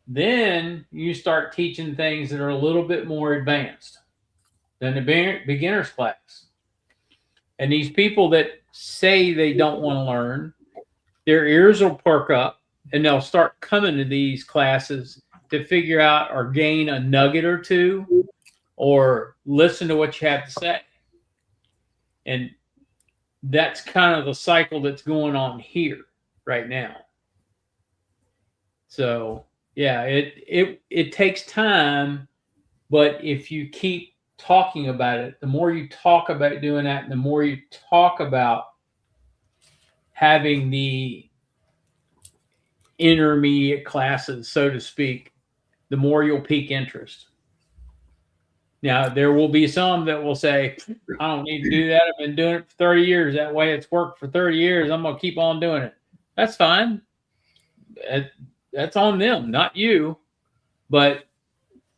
then you start teaching things that are a little bit more advanced than the beginners class. And these people that say they don't want to learn, their ears will perk up and they'll start coming to these classes to figure out or gain a nugget or two or listen to what you have to say. And that's kind of the cycle that's going on here right now. So yeah, it takes time, but if you keep talking about it, the more you talk about doing that, and the more you talk about having the intermediate classes, so to speak, the more you'll pique interest. Now, there will be some that will say, I don't need to do that. I've been doing it for 30 years. That way it's worked for 30 years. I'm going to keep on doing it. That's fine. That's on them, not you. But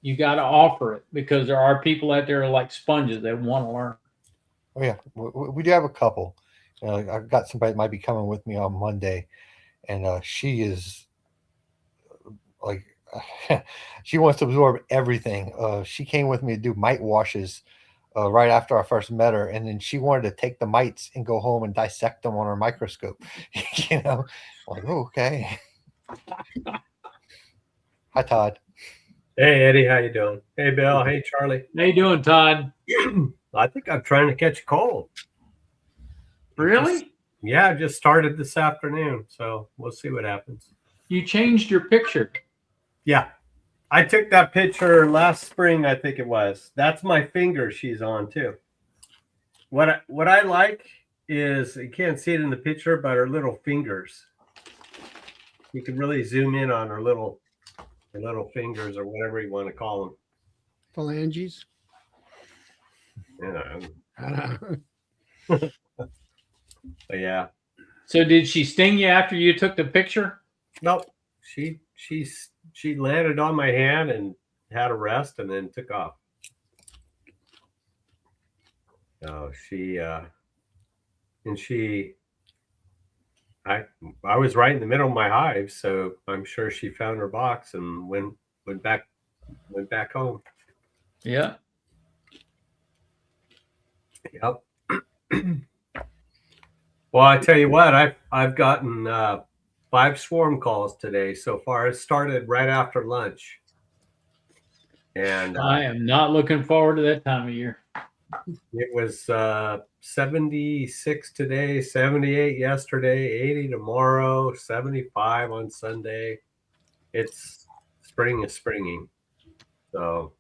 you got to offer it because there are people out there like sponges that want to learn. Oh, yeah. We do have a couple. I've got somebody that might be coming with me on Monday, and she is like, she wants to absorb everything. She came with me to do mite washes right after I first met her, and then she wanted to take the mites and go home and dissect them on her microscope. Like, oh, okay. Hi, Todd. Hey, Eddie, how you doing? Hey, Bill. Hey, Charlie. How you doing, Todd? I think I'm trying to catch a cold. Really? I just started this afternoon, so we'll see what happens. You changed your picture. Yeah. I took that picture last spring, I think it was. That's my finger she's on, too. What I like is, you can't see it in the picture, but her little fingers. You can really zoom in on her little fingers or whatever you want to call them. Phalanges. Yeah. But yeah. So did she sting you after you took the picture? Nope. She landed on my hand and had a rest and then took off. So I was right in the middle of my hive, so I'm sure she found her box and went back home. Yeah. Yep. Well, I tell you what, I've gotten 5 swarm calls today so far. It started right after lunch, and I am not looking forward to that time of year. it was 76 today, 78 yesterday, 80 tomorrow, 75 on Sunday. It's spring is springing. So,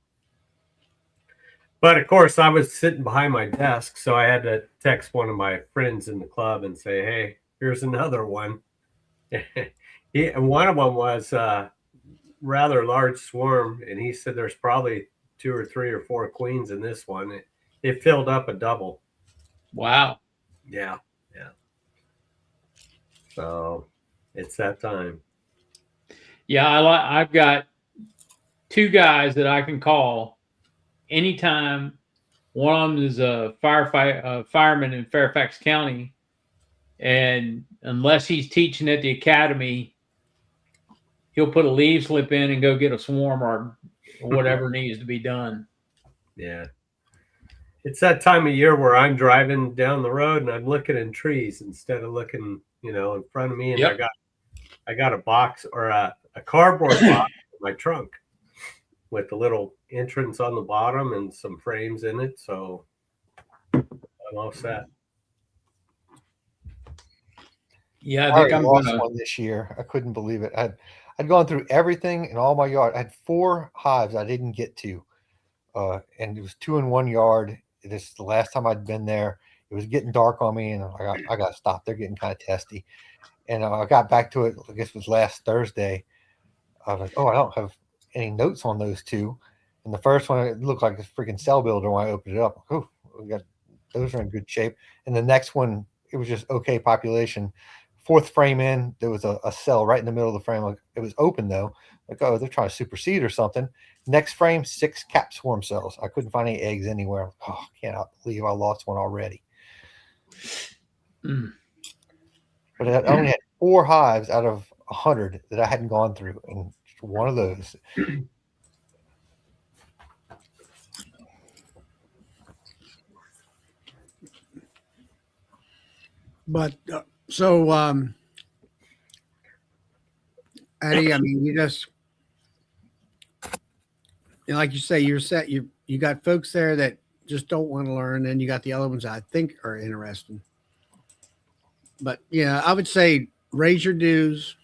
but of course, I was sitting behind my desk, so I had to text one of my friends in the club and say, "Hey, here's another one." And one of them was rather large swarm, and he said there's probably 2 or 3 or 4 queens in this one. It filled up a double. Wow. Yeah. So it's that time. Yeah, I've got 2 guys that I can call anytime. One of them is a fireman in Fairfax County, and unless he's teaching at the academy, he'll put a leaf slip in and go get a swarm or whatever needs to be done. Yeah. It's that time of year where I'm driving down the road and I'm looking in trees instead of looking, in front of me. And Yep. I got a box or a cardboard box in my trunk with a little entrance on the bottom and some frames in it. So I'm all set. Yeah, I I think already I'm lost gonna. one this year. I couldn't believe it. I'd gone through everything in all my yard. I had 4 hives I didn't get to, and it was 2 in 1 yard. This is the last time I'd been there. It was getting dark on me, and I got to stop. They're getting kind of testy. And I got back to it. I guess it was last Thursday. I was like, oh, I don't have any notes on those 2. And the first one, it looked like a freaking cell builder when I opened it up. Oh, those are in good shape. And the next one, it was just okay population. 4th frame in, there was a cell right in the middle of the frame. Like, it was open though. Like, oh, they're trying to supersede or something. Next frame, 6 cap swarm cells. I couldn't find any eggs anywhere. Oh, I can't believe I lost one already. Mm. But I only had 4 hives out of 100 that I hadn't gone through, and one of those. But so, Eddie, I mean, like you say, you're set. You got folks there that just don't want to learn, and you got the other ones that I think are interesting. But yeah, I would say raise your dues.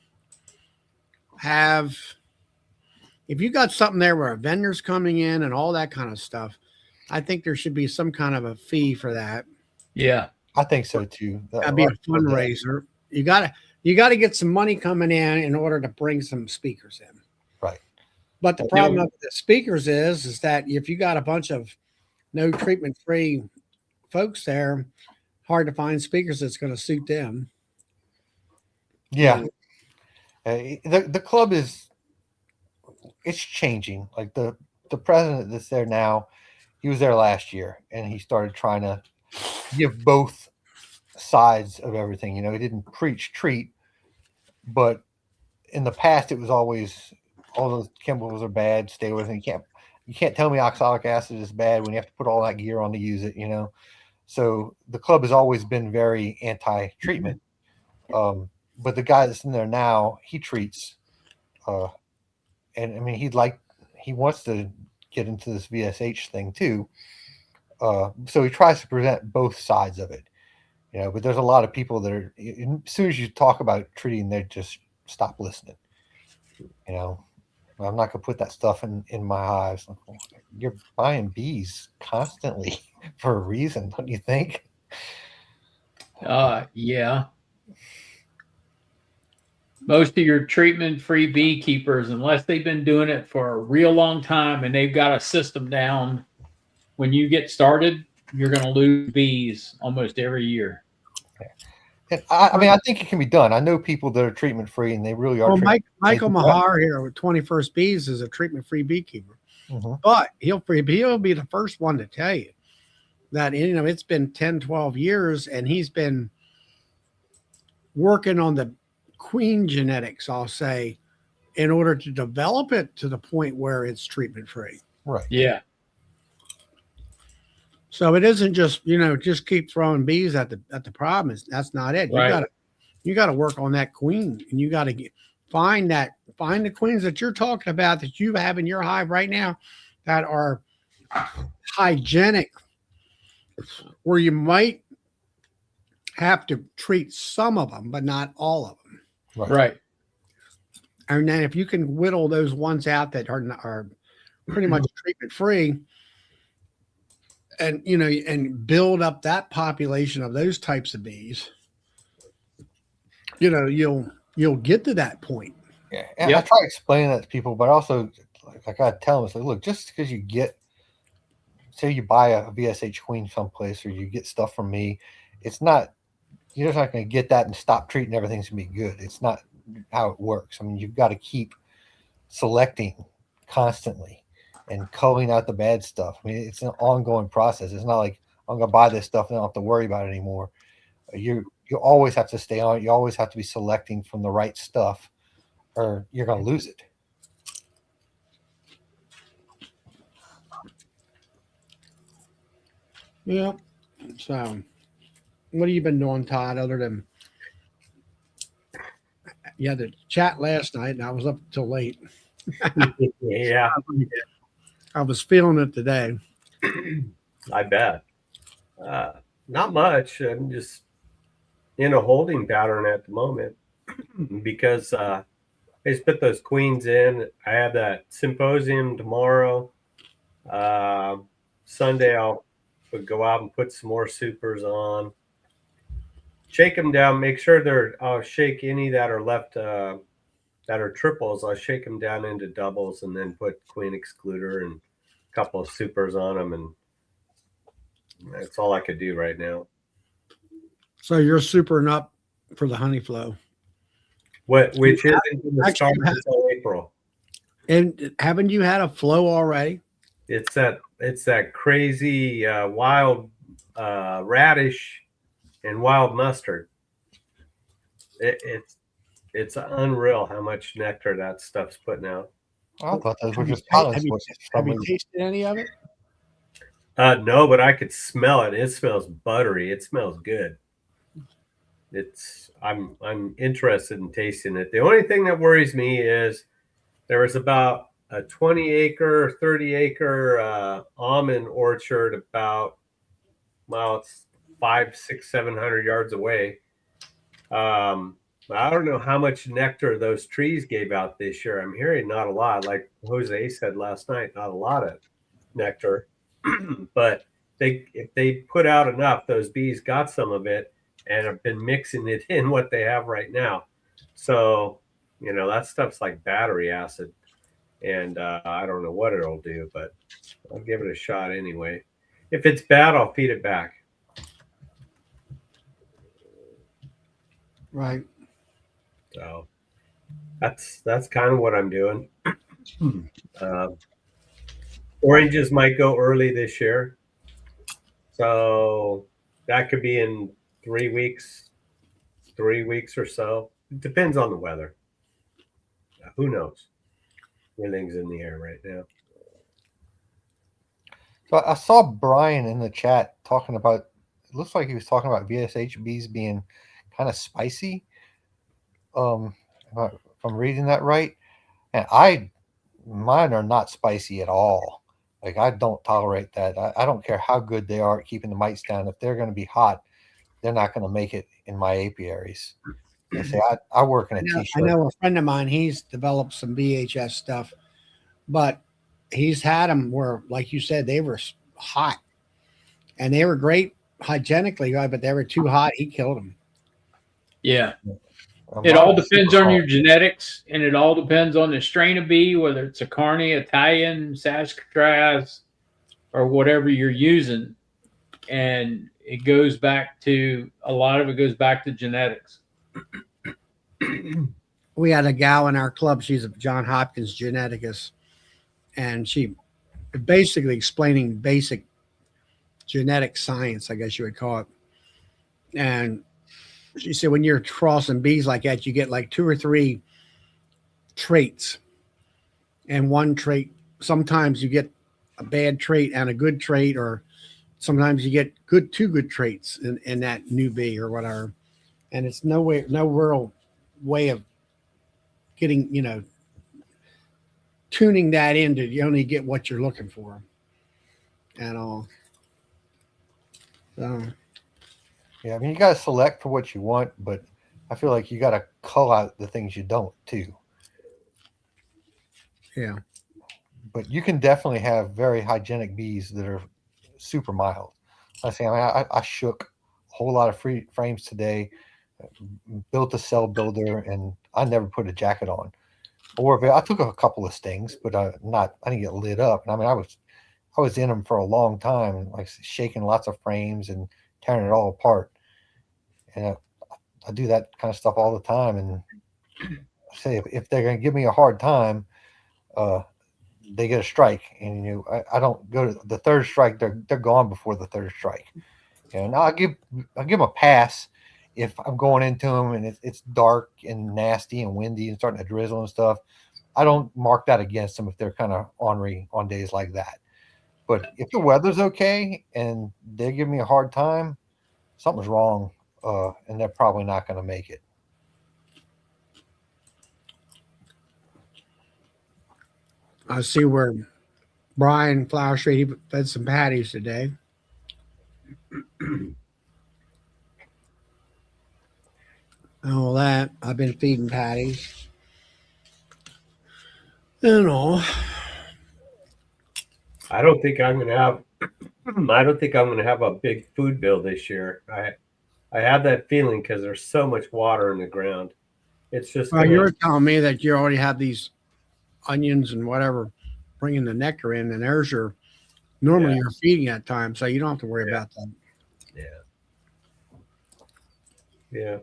If you got something there where a vendor's coming in and all that kind of stuff, I think there should be some kind of a fee for that. Yeah. I think so too. That'd be a fundraiser. You gotta get some money coming in order to bring some speakers in. Right. But the problem with the speakers is that if you got a bunch of no treatment free folks there, hard to find speakers that's going to suit them. Yeah. The club it's changing. Like the president that's there now, he was there last year, and he started trying to give both sides of everything. He didn't preach treat, but in the past it was always all those chemicals are bad, stay with them. You can't tell me oxalic acid is bad when you have to put all that gear on to use it. So the club has always been very anti-treatment. But the guy that's in there now, he treats, and I mean he wants to get into this VSH thing too. So he tries to present both sides of it, but there's a lot of people that are, as soon as you talk about treating, they just stop listening. I'm not going to put that stuff in my hives. You're buying bees constantly for a reason, don't you think? Yeah. Most of your treatment-free beekeepers, unless they've been doing it for a real long time and they've got a system down, when you get started, you're going to lose bees almost every year. And I mean, I think it can be done. I know people that are treatment free, and they really are. Well, Michael do well. Mahar here with 21st Bees is a treatment-free beekeeper, Mhm. but he'll be the first one to tell you that, you know, it's been 10, 12 years, and he's been working on the queen genetics, I'll say, in order to develop it to the point where it's treatment-free. Right. Yeah. So it isn't just, you know, just keep throwing bees at the problem. That's not it. Right. You gotta work on that queen, and you gotta find the queens that you're talking about that you have in your hive right now that are hygienic, where you might have to treat some of them, but not all of them. Right. And then if you can whittle those ones out that are pretty much treatment free, and you know, and build up that population of those types of bees, you know, you'll get to that point. Yeah, and Yep. I try to explain that to people, but also, like I tell them, it's like, look, just because you say you buy a VSH queen someplace, or you get stuff from me, it's not, you're just not going to get that and stop treating everything's going to be good. It's not how it works. I mean, you've got to keep selecting constantly and culling out the bad stuff. I mean, it's an ongoing process. It's not like I'm going to buy this stuff and I don't have to worry about it anymore. You always have to stay on it. You always have to be selecting from the right stuff, or you're going to lose it. Yeah. So, what have you been doing, Todd, other than the chat last night, and I was up till late. Yeah, I was feeling it today. I bet. Not much. I'm just in a holding pattern at the moment because I just put those queens in. I have that symposium tomorrow. Sunday I'll go out and put some more supers on. Shake them down. Make sure I'll shake any that are left that are triples. I'll shake them down into doubles and then put queen excluder and a couple of supers on them, and that's all I could do right now. So you're supering up for the honey flow. Which isn't going to start until April. And haven't you had a flow already? It's that crazy wild radish and wild mustard. It's unreal how much nectar that stuff's putting out. I thought those were just Have pollen you sources. have you tasted any of it? No, but I could smell it. It smells buttery. It smells good. I'm interested in tasting it. The only thing that worries me is there was about a 20-acre, 30-acre almond orchard about, well, it's 500, 600, 700 yards away. I don't know how much nectar those trees gave out this year. I'm hearing not a lot. Like Jose said last night, not a lot of nectar. But if they put out enough, those bees got some of it and have been mixing it in what they have right now. So, you know, that stuff's like battery acid. And I don't know what it'll do, but I'll give it a shot anyway. If it's bad, I'll feed it back. Right. So that's kind of what I'm doing. Oranges might go early this year. So that could be in 3 weeks or so. It depends on the weather. Who knows? Everything's in the air right now. So I saw Brian in the chat talking about, it looks like he was talking about VSH bees being kind of spicy. If I'm reading that right. And mine are not spicy at all. Like, I don't tolerate that. I don't care how good they are at keeping the mites down. If they're going to be hot, they're not going to make it in my apiaries. I say I work in a t-shirt. I know a friend of mine, he's developed some VHS stuff, but he's had them where, like you said, they were hot and they were great hygienically, but they were too hot. He killed them. Yeah. It all depends on your genetics, and it all depends on the strain of bee, whether it's a Carney, Italian, Saskatraz, or whatever you're using. and it goes back to a lot of it goes back to genetics. We had a gal in our club. She's a John Hopkins geneticist, and she basically explaining basic genetic science, I guess you would call it. And she said when you're crossing bees like that, you get like 2 or 3 traits, and one trait. Sometimes you get a bad trait and a good trait, or sometimes you get 2 good traits in that new bee or whatever. And it's no real way of getting, tuning that into you only get what you're looking for and all. So Yeah, I mean, you got to select for what you want, but I feel like you got to cull out the things you don't too. yeah. But you can definitely have very hygienic bees that are super mild. I shook a whole lot of free frames today, built a cell builder, and I never put a jacket on. Or I took a couple of stings, but I didn't get lit up. And I mean, I was in them for a long time, like shaking lots of frames and tearing it all apart. And I do that kind of stuff all the time. And I say if they're going to give me a hard time, they get a strike. And I don't go to the third strike. They're gone before the third strike. And I'll give them a pass if I'm going into them and it's dark and nasty and windy and starting to drizzle and stuff. I don't mark that against them if they're kind of ornery on days like that. But if the weather's okay and they give me a hard time, something's wrong, and they're probably not going to make it. I see where Brian Flower Street, he fed some patties today. All that. I've been feeding patties. And all. I don't think I'm going to have. I don't think I'm going to have a big food bill this year. I have that feeling because there's so much water in the ground. It's just. Well, you were telling me that you already have these onions and whatever bringing the nectar in, and there's your. Normally, you're feeding at time, so you don't have to worry about that. Yeah.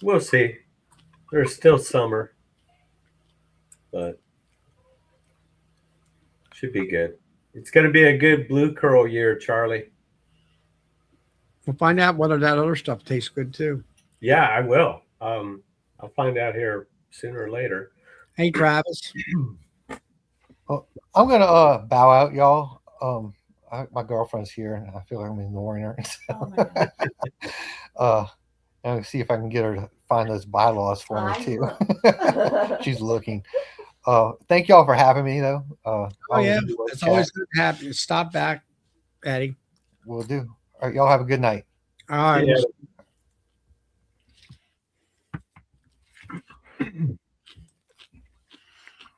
We'll see. There's still summer, but should be good. It's going to be a good blue curl year, Charlie. We'll find out whether that other stuff tastes good too. Yeah, I will. I'll find out here sooner or later. Hey, Travis. Well, I'm gonna bow out, y'all. My girlfriend's here, and I feel like I'm ignoring her. And I'll see if I can get her to find those bylaws for me too. She's looking. Thank y'all for having me, though. Oh yeah, it's always good to have you. Stop back, Eddie. Will do. All right, y'all have a good night. All right.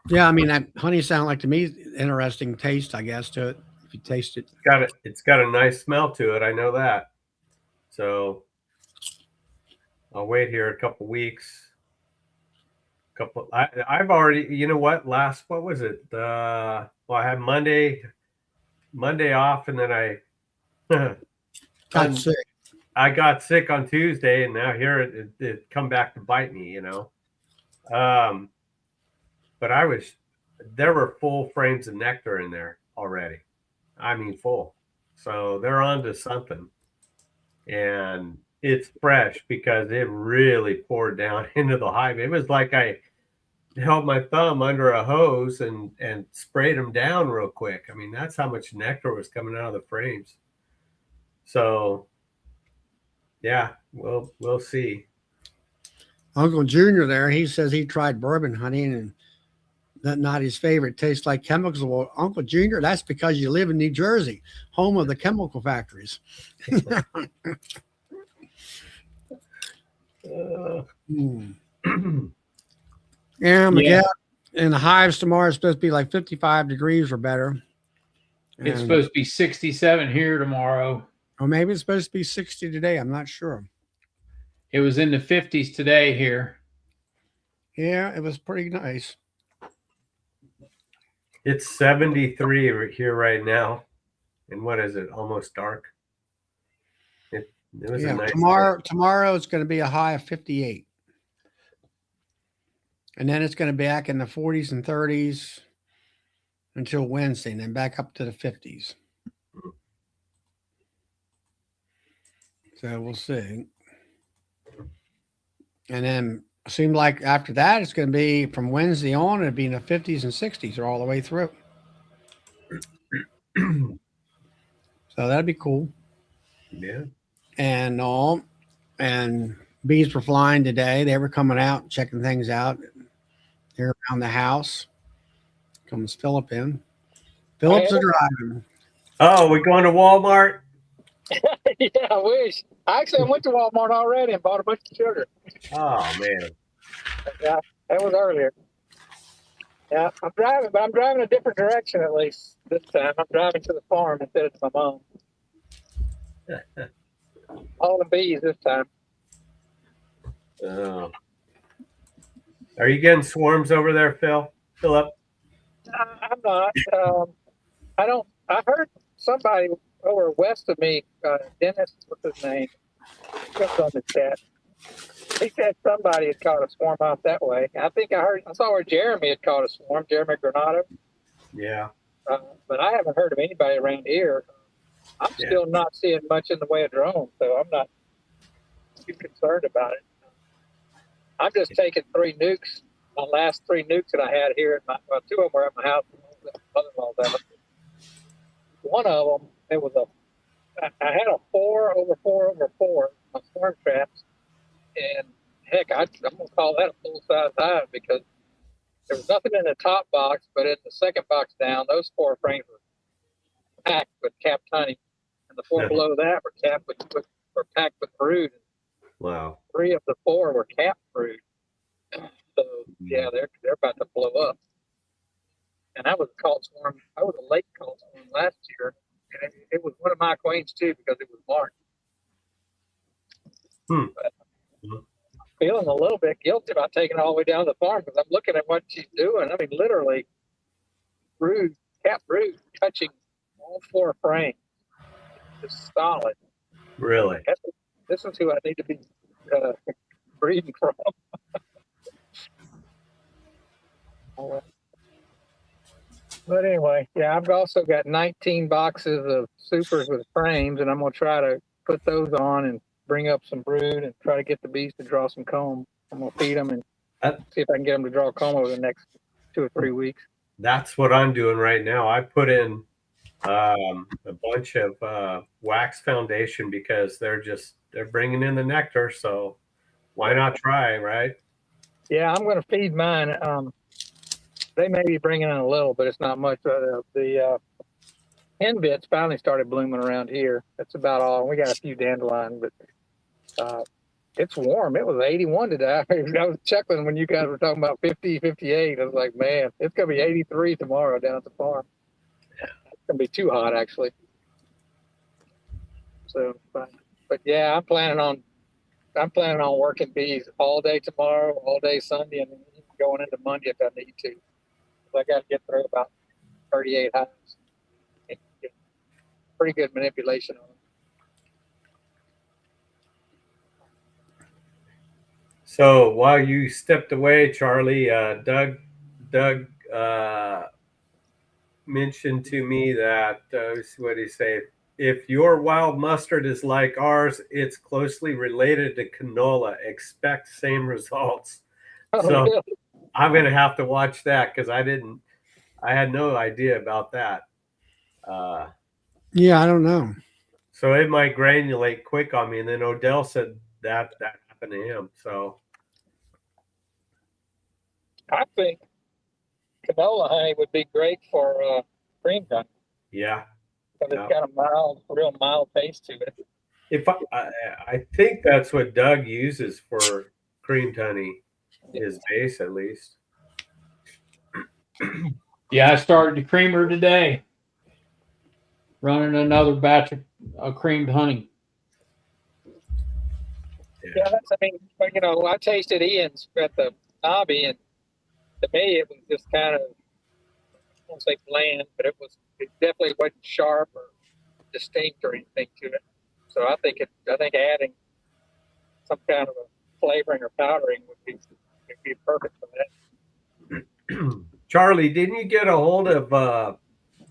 Yeah, I mean that honey sound like to me interesting taste, I guess, to it. If you taste it. It's got a nice smell to it. I know that. So I'll wait here a couple weeks. I've already, you know what? What was it? I had Monday off, and then I Got sick. I got sick on Tuesday, and now here it come back to bite me, But there were full frames of nectar in there already. I mean, full. So they're on to something. And it's fresh because it really poured down into the hive. It was like I held my thumb under a hose and sprayed them down real quick. I mean, that's how much nectar was coming out of the frames. So, yeah, we'll see. Uncle Junior there, he says he tried bourbon honey and that's not his favorite. Tastes like chemicals. Well, Uncle Junior, that's because you live in New Jersey, home of the chemical factories. Yeah, Miguel, and the hives tomorrow is supposed to be like 55 degrees or better. It's supposed to be 67 here tomorrow. Or maybe it's supposed to be 60 today. I'm not sure. It was in the 50s today here. Yeah, it was pretty nice. It's 73 here right now. And what is it? Almost dark. It was a Yeah, nice tomorrow it's going to be a high of 58. And then it's going to be back in the 40s and 30s until Wednesday, and then back up to the 50s. So we'll see. And then it seemed like after that, it's going to be from Wednesday on, it'll be in the 50s and 60s or all the way through. So that'd be cool. Yeah. And all, and bees were flying today. They were coming out, checking things out here around the house. Comes Philip in. Philip's a driving. Oh, we going to Walmart? Yeah, I wish. Actually, I went to Walmart already and bought a bunch of sugar. Oh man. Yeah, that was earlier. Yeah, I'm driving, but I'm driving a different direction at least this time. I'm driving to the farm instead of to my mom. All the bees this time. Oh. Are you getting swarms over there, Philip? I'm not. I don't. I heard somebody over west of me, Dennis, what's his name? He was on the chat. He said somebody had caught a swarm out that way. I think I saw where Jeremy had caught a swarm, Jeremy Granado. Yeah. But I haven't heard of anybody around here. I'm still not seeing much in the way of drones, so I'm not too concerned about it. I'm just taking 3 nukes. My last 3 nukes that I had here at well, 2 of them were at my house. One of them, it was I had a 4/4/4, my swarm traps, and heck, I'm gonna call that a full-size hive because there was nothing in the top box, but in the second box down, those 4 frames were packed with capped honey, and the 4 below that were packed with brood. Wow. 3 of the 4 were capped brood. So yeah, they're about to blow up. And I was a late caught swarm last year, and it was one of my queens too because it was marked. But I'm feeling a little bit guilty about taking it all the way down to the farm because I'm looking at what she's doing. I mean, literally, capped brood touching all 4 frames. Just solid. Really? This is who I need to be breeding from. But anyway, yeah, I've also got 19 boxes of supers with frames, and I'm going to try to put those on and bring up some brood and try to get the bees to draw some comb. I'm going to feed them and see if I can get them to draw comb over the next 2 or 3 weeks. That's what I'm doing right now. I put in a bunch of wax foundation because they're bringing in the nectar. So why not try, right? Yeah, I'm going to feed mine. They may be bringing in a little, but it's not much. The hen bits finally started blooming around here. That's about all. We got a few dandelion, but it's warm. It was 81 today. I was chuckling when you guys were talking about 50, 58. I was like, man, it's going to be 83 tomorrow down at the farm. It's going to be too hot, actually. So, but yeah, I'm planning on working bees all day tomorrow, all day Sunday, and going into Monday if I need to. I got to get through about 38 hives. Pretty good manipulation on them. So while you stepped away, Charlie, Doug mentioned to me that what did he say? If your wild mustard is like ours, it's closely related to canola. Expect same results. So really? I'm going to have to watch that because I had no idea about that. Yeah, I don't know. So it might granulate quick on me. And then Odell said that happened to him. So I think canola honey would be great for cream honey. Yeah. Because it's got a real mild taste to it. If I think that's what Doug uses for creamed honey, his base at least. Yeah, I started the creamer today. Running another batch of creamed honey. Yeah, I tasted Ian's at the hobby, and to me, it was just kind of, I won't say bland, but it definitely wasn't sharp or distinct or anything to it. So I think adding some kind of a flavoring or powdering would be perfect for that. Charlie, didn't you get a hold of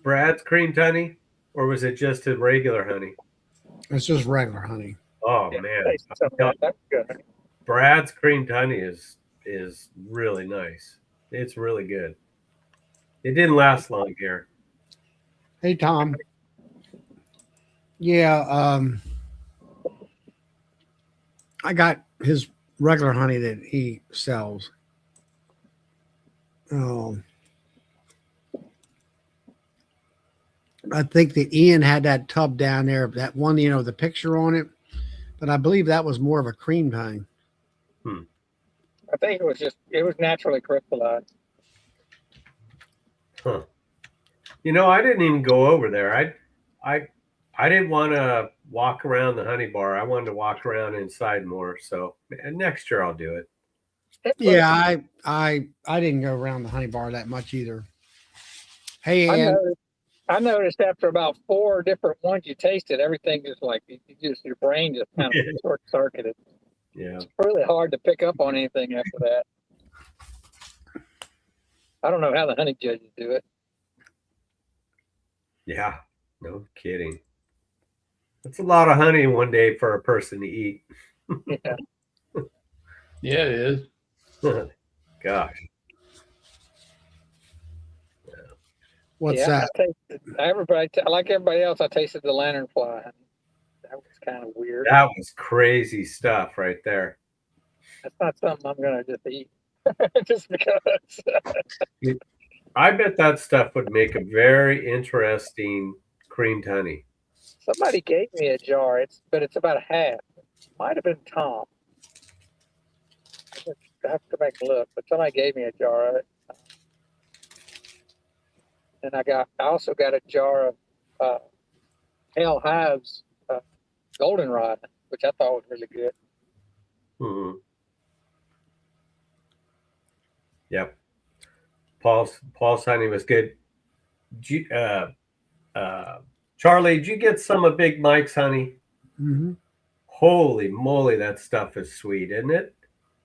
Brad's creamed honey, or was it just a regular honey? It's just regular honey. Oh Yeah, man, taste some of that. That's good. Honey. Brad's creamed honey is really nice. It's really good. It didn't last long here. Hey, Tom. Yeah, I got his regular honey that he sells. I think that Ian had that tub down there, that one, the picture on it, but I believe that was more of a cream honey. I think it was naturally crystallized. Huh. I didn't even go over there. I didn't want to walk around the honey bar. I wanted to walk around inside more. So next year I'll do it. Yeah, I didn't go around the honey bar that much either. Hey, Ann. I noticed after about 4 different ones you tasted, everything just like your brain just kind of short circuited. Yeah, it's really hard to pick up on anything after that. I don't know how the honey judges do it. Yeah, no kidding. That's a lot of honey in one day for a person to eat. Yeah. Yeah, it is. Gosh. What's that? Like everybody else, I tasted the lanternfly honey. That was kind of weird. That was crazy stuff right there. That's not something I'm gonna just eat just because. I bet that stuff would make a very interesting creamed honey. Somebody gave me a jar. But it's about a half. Might have been Tom. I have to go back and look, but somebody gave me a jar of it. And I also got a jar of hives goldenrod, which I thought was really good. Mm-hmm. Yep. Paul's honey was good. Charlie, did you get some of Big Mike's honey? Mm-hmm. Holy moly, that stuff is sweet, isn't it?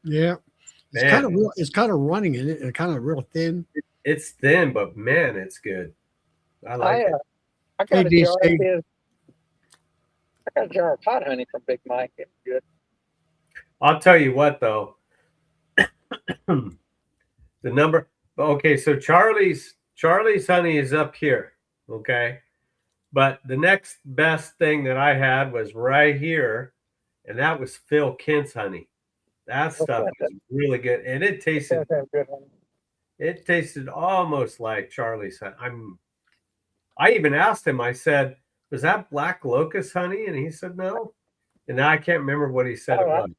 Yeah. It's kind of real. It's kind of running in it. It's kind of real thin. It's thin, but man, it's good. I like it. I got a jar of pot honey from Big Mike. It's good. I'll tell you what, though. The number. Okay, so Charlie's honey is up here. Okay, but the next best thing that I had was right here, and that was Phil Kent's honey. That stuff was really good, and it tasted. It tasted almost like Charlie's honey. I even asked him. I said, "Was that black locust honey?" And he said, "No." And now I can't remember what he said it was.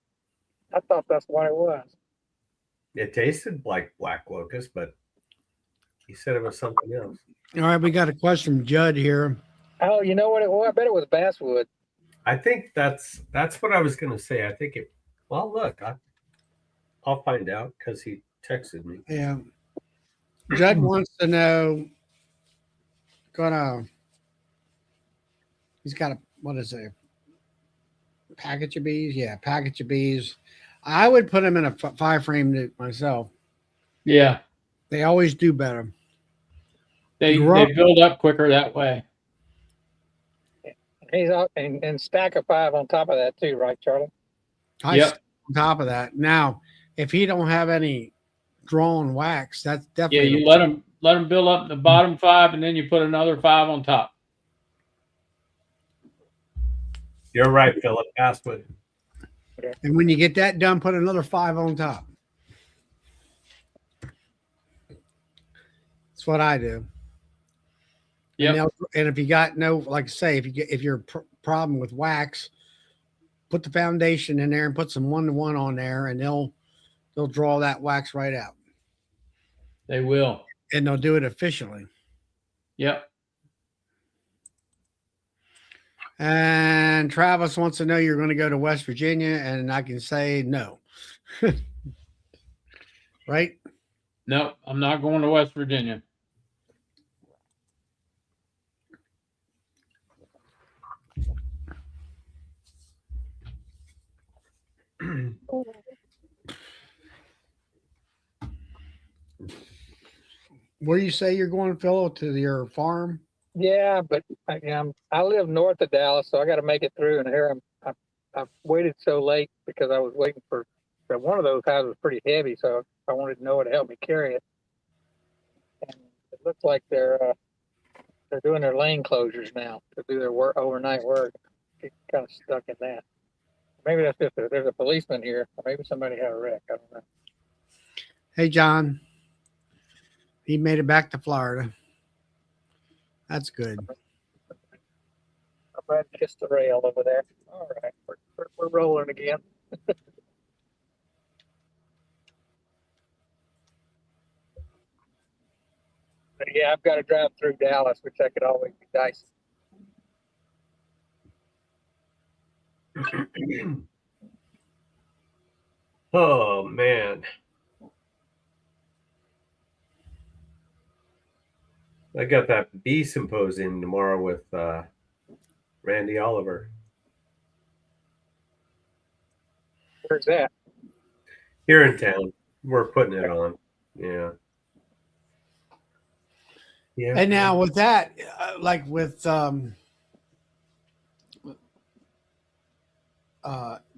I thought that's what it was. It tasted like black locust, but he said it was something else. All right, we got a question from Judd here. Oh, you know what it was? I bet it was basswood. I think that's what I was going to say. I think it. Well, look, I'll find out because he texted me. Yeah, Judd wants to know. He's got what is it? Package of bees? Yeah, package of bees. I would put them in a 5-frame myself. Yeah. They always do better. They build up quicker that way. He's up and stack of 5 on top of that too, right, Charlie? Yep. On top of that. Now, if he don't have any drawn wax, that's definitely. Yeah, you let them build up the bottom 5, and then you put another 5 on top. You're right, Philip. Basswood. And when you get that done, put another 5 on top. That's what I do. Yeah. And if you got like I say, if you're problem with wax, put the foundation in there and put some 1-to-1 on there, and they'll draw that wax right out. They will. And they'll do it efficiently. Yep. And Travis wants to know you're going to go to West Virginia, and I can say no. Right? No, I'm not going to West Virginia. Where you say you're going, Phil, to your farm? Yeah, but I live north of Dallas, so I got to make it through. And here I've waited so late because I was waiting for one of those houses was pretty heavy, so I wanted to know what to help me carry it. And it looks like they're doing their lane closures now to do their work overnight work. Get kind of stuck in that. Maybe that's just there's a policeman here, or maybe somebody had a wreck. I don't know. Hey, John. He made it back to Florida. That's good. I'm glad to kiss the rail over there. All right, we're rolling again. But yeah, I've got to drive through Dallas, which I could always be dicey. Oh man. I got that bee symposium tomorrow with Randy Oliver. Where's that? Here in town. We're putting it on. Yeah. Yeah. And now with that, like with don't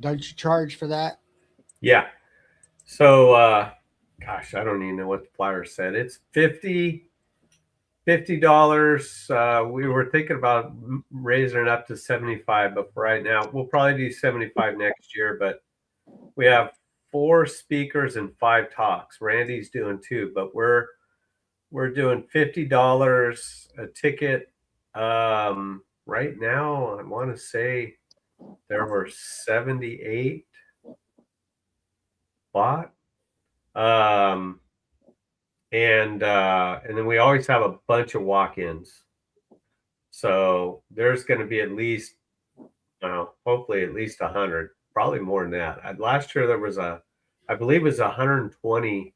you charge for that? Yeah. So gosh, I don't even know what the flyer said. It's $50. We were thinking about raising it up to 75, but for right now, we'll probably do 75 next year. But we have 4 speakers and 5 talks. Randy's doing 2, but we're doing $50 a ticket. Right now, I want to say there were 78 bought. And then we always have a bunch of walk-ins. So there's going to be at least, hopefully at least 100, probably more than that. Last year there was I believe it was 120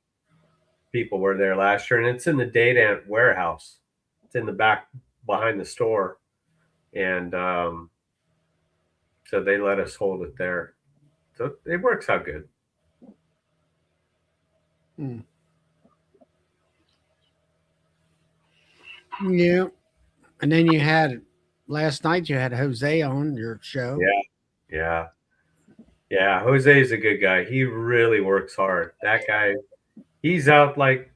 people were there last year, and it's in the data warehouse. It's in the back behind the store, and so they let us hold it there. So it works out good. Yeah. And then you had last night you had Jose on your show. Yeah. Jose's a good guy. He really works hard. That guy, he's out like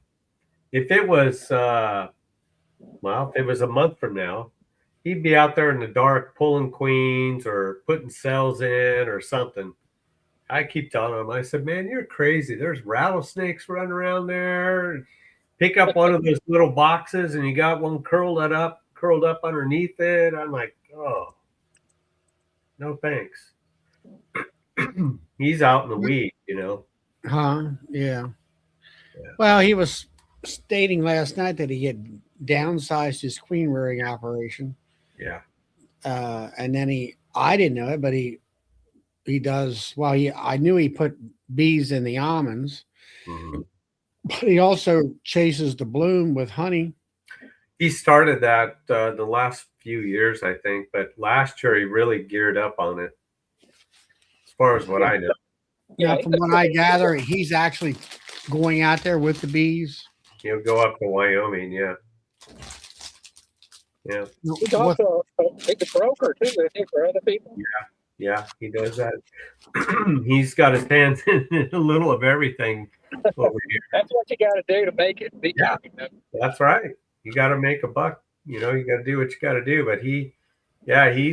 if it was if it was a month from now, he'd be out there in the dark pulling queens or putting cells in or something. I keep telling him, I said, man, you're crazy. There's rattlesnakes running around there. Pick up one of those little boxes and you got one curled up underneath it. I'm like, oh, no thanks. He's out in the weed, Huh? Yeah. Well, he was stating last night that he had downsized his queen rearing operation. Yeah. And then I didn't know it, but he does. Well, I knew he put bees in the almonds, but he also chases the bloom with honey. He started that the last few years, I think, but last year he really geared up on it. As far as what I know. Yeah, from what I gather, he's actually going out there with the bees. He'll go up to Wyoming, yeah. Yeah. He's also a broker too, isn't he, for other people? Yeah, he does that. He's got his hands in a little of everything over here. That's what you got to do to make it. Yeah, that's right. You got to make a buck. You got to do what you got to do. But he's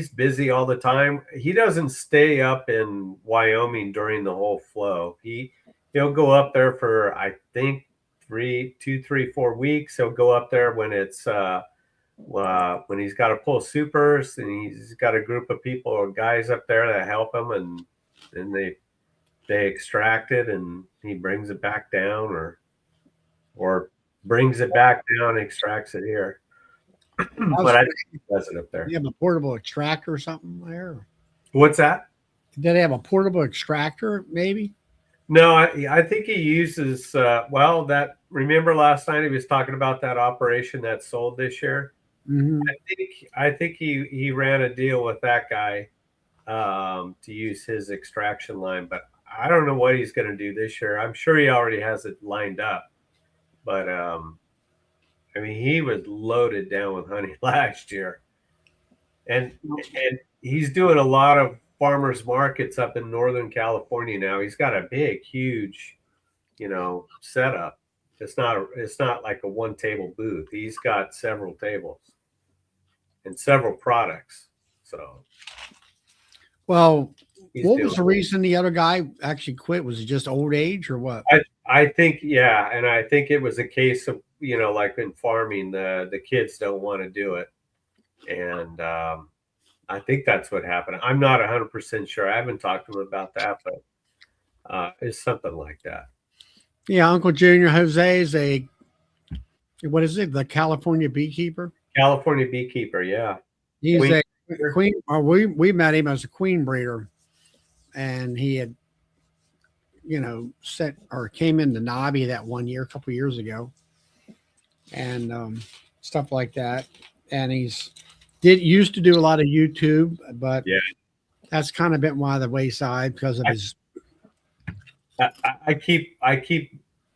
busy all the time. He doesn't stay up in Wyoming during the whole flow. He'll go up there for, I think, 2, 3, 4 weeks. He'll go up there when it's when he's got to pull supers, and he's got a group of people or guys up there that help him, and then they extract it, and he brings it back down, or brings it back down, and extracts it here. But I think he does it up there. You have a portable extractor or something there? What's that? Did they have a portable extractor, maybe? No, I think he uses remember last night he was talking about that operation that sold this year. Mm-hmm. I think he ran a deal with that guy to use his extraction line, but I don't know what he's going to do this year. I'm sure he already has it lined up, but I mean, he was loaded down with honey last year, and he's doing a lot of farmers markets up in Northern California now. He's got a big, huge, setup. It's not like a one table booth. He's got several tables and several products. So, Well, he's what doing. was the reason the other guy actually quit? Was it just old age or what? I think, yeah, and I think it was a case of, like in farming, the kids don't want to do it, and I think that's what happened. I'm not 100% sure. I haven't talked to him about that, but it's something like that. Yeah, Uncle Junior Jose is what is it? The California beekeeper. California beekeeper, yeah. He's Queen a breeder? queen. Or we met him as a queen breeder, and he had, came into Nobby that one year, a couple years ago, and stuff like that. And used to do a lot of YouTube, but Yeah. that's kind of been by the wayside because of his. I keep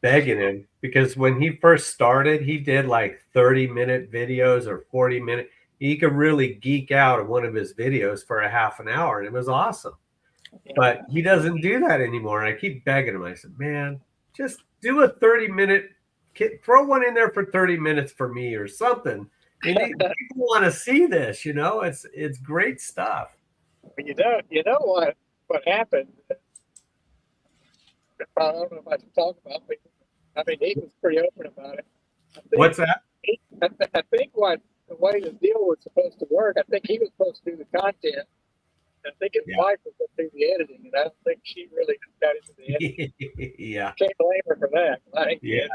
begging him, because when he first started, he did like 30-minute videos or 40-minute. He could really geek out in one of his videos for a half an hour, and it was awesome. But he doesn't do that anymore. And I keep begging him. I said, man, just do a 30-minute, throw one in there for 30 minutes for me or something. And people want to see this, it's great stuff. But you know what happened? I don't know if I should talk about it. I mean, he was pretty open about it. What's that? I think the way the deal was supposed to work, I think he was supposed to do the content. I think his wife was going to do the editing, and I don't think she really got into the editing. Yeah. Can't blame her for that. Yeah.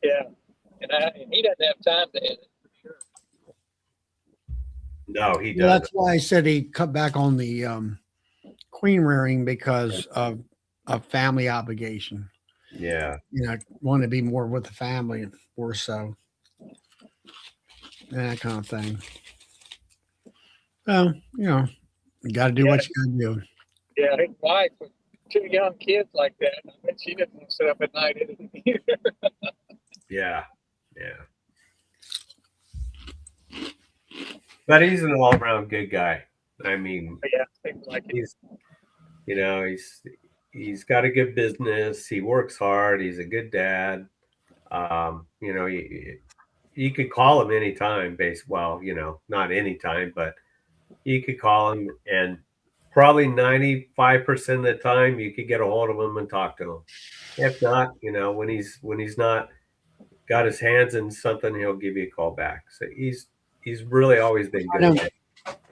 Yeah. And he doesn't have time to edit. Sure. No, he doesn't. Well, that's why I said he cut back on the queen rearing because of a family obligation. Yeah. Want to be more with the family or so. That kind of thing. Well, you got to do what you got to do. Yeah, his wife with 2 young kids like that. I mean, she didn't want to sit up at night editing either. Yeah. But he's an all-around good guy. I mean, Yeah, seems like it. he's got a good business. He works hard. He's a good dad. You could call him anytime. Not anytime, but you could call him, and probably 95% of the time you could get a hold of him and talk to him. If not, when he's not got his hands in something, he'll give you a call back. So he's really always been good.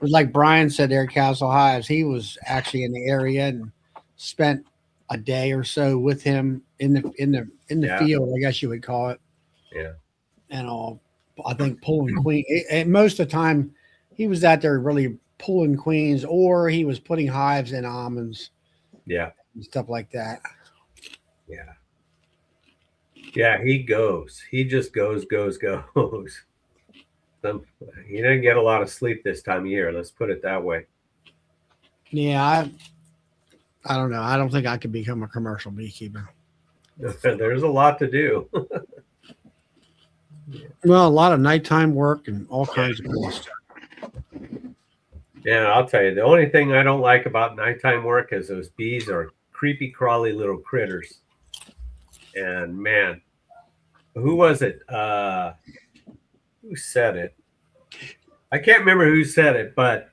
Like Brian said there, Castle Hives, he was actually in the area and spent a day or so with him in the field, I guess you would call it. Yeah. And I think pulling queen. And most of the time, he was out there really pulling queens, or he was putting hives in almonds. Yeah. And stuff like that. Yeah. Yeah, he goes. He just goes. He didn't get a lot of sleep this time of year. Let's put it that way. Yeah, I don't know. I don't think I could become a commercial beekeeper. There's a lot to do. Well, a lot of nighttime work and all kinds of stuff. Yeah, I'll tell you, the only thing I don't like about nighttime work is those bees are creepy, crawly little critters. And man, who was it? Who said it? I can't remember who said it, but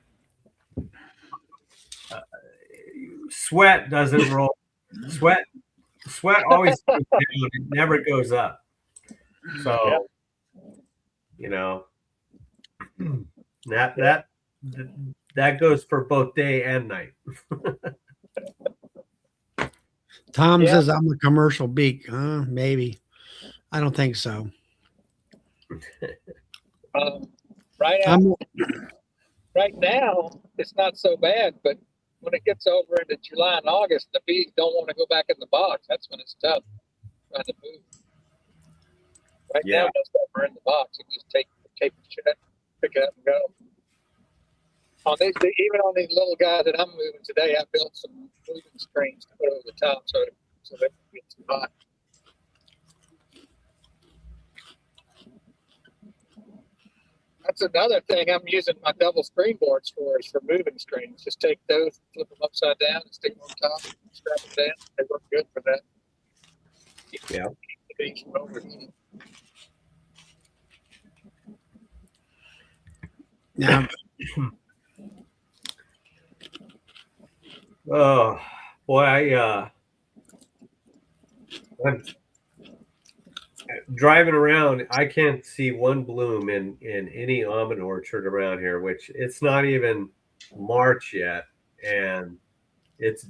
sweat doesn't roll. Sweat always goes down. It never goes up. So, that goes for both day and night. Tom says I'm a commercial beak. Maybe. I don't think so. Right now, it's not so bad, but when it gets over into July and August, the bees don't want to go back in the box. That's when it's tough trying to move. Right now, most of them are in the box. You just take the shut, pick it up and go. Even on these little guys that I'm moving today, I built some moving screens to put over the top so they can get too hot. That's another thing I'm using my double screen boards for is for moving screens. Just take those, flip them upside down, and stick them on top, strap them down. They work good for that. Yeah. Keep the bees from overheating. Now, Oh boy, I'm driving around. I can't see one bloom in any almond orchard around here, which it's not even March yet, and it's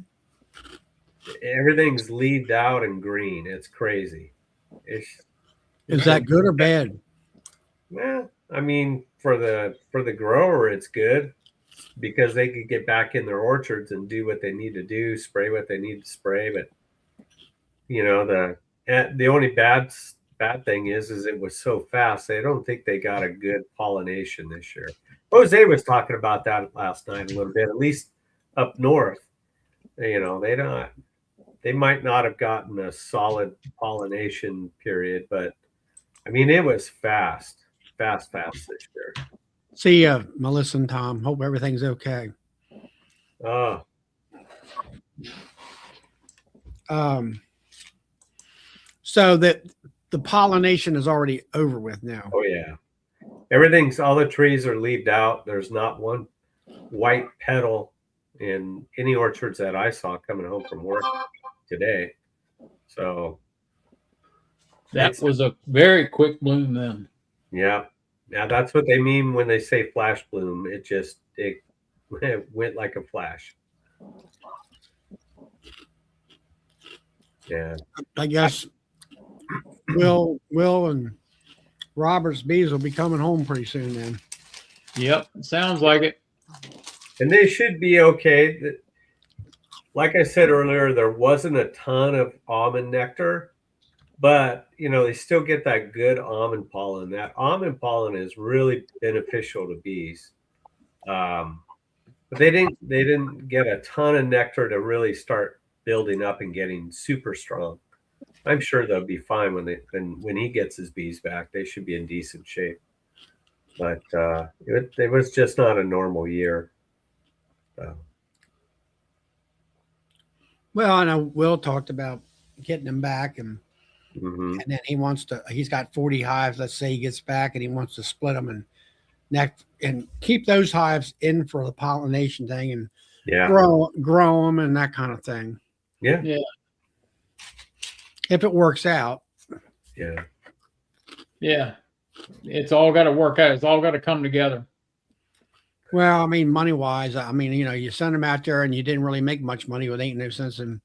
everything's leaved out and green. It's crazy. is that good or bad? Well, I mean, for the grower, it's good because they could get back in their orchards and do what they need to do, spray what they need to spray. But you know, the only bad thing is it was so fast. I don't think they got a good pollination this year. Jose was talking about that last night a little bit, at least up north. You know, they might not have gotten a solid pollination period, but I mean, it was fast this year. See ya, Melissa and Tom. Hope everything's okay. Oh, So that the pollination is already over with now. oh yeah. All the trees are leaved out. There's not one white petal in any orchards that I saw coming home from work today. So That was a very quick bloom then. yeah. Now that's what they mean when they say flash bloom. It went like a flash. Yeah. I guess Will and Robert's bees will be coming home pretty soon then. Yep, sounds like it. And they should be okay. Like I said earlier, there wasn't a ton of almond nectar, but you know, they still get that good almond pollen. That almond pollen is really beneficial to bees. But they didn't get a ton of nectar to really start building up and getting super strong. I'm sure they'll be fine when he gets his bees back. They should be in decent shape. But it was just not a normal year. So. Well, I know Will talked about getting them back and Mm-hmm. then he's got 40 hives. Let's say he gets back and he wants to split them and keep those hives in for the pollination thing and Yeah. grow them and that kind of thing. Yeah. Yeah. If it works out. Yeah. Yeah. It's all got to work out. It's all got to come together. Well, I mean, money wise, I mean, you know, you send them out there and you didn't really make much money. It ain't no sense in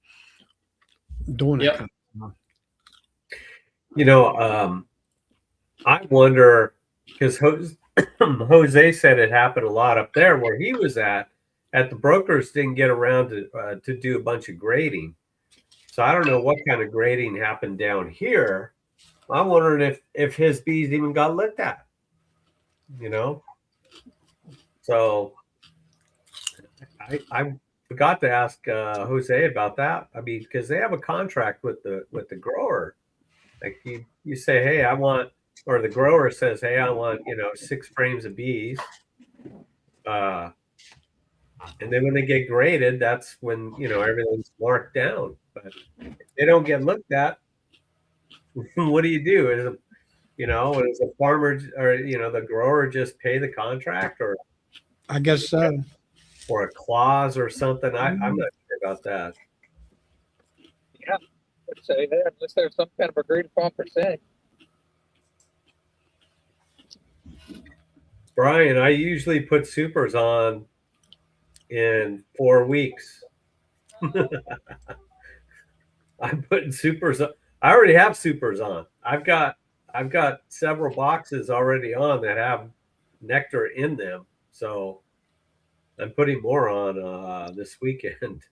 doing it. Yep. You know, I wonder because Jose said it happened a lot up there where he was at the brokers didn't get around to do a bunch of grading. So I don't know what kind of grading happened down here. I'm wondering if his bees even got looked at, you know? So I forgot to ask Jose about that. I mean, because they have a contract with the grower. Like you say, hey, I want, or the grower says, hey, I want, 6 frames of bees. And then when they get graded, that's when, everything's marked down. But if they don't get looked at, what do you do? Is a farmer or, the grower just pay the contract or? I guess so. Or a clause or something. I'm not sure about that. Yeah, I'd say that unless there's some kind of agreed upon percentage. Brian, I usually put supers on in 4 weeks. I'm putting supers on. I already have supers on. I've got several boxes already on that have nectar in them. So I'm putting more on this weekend.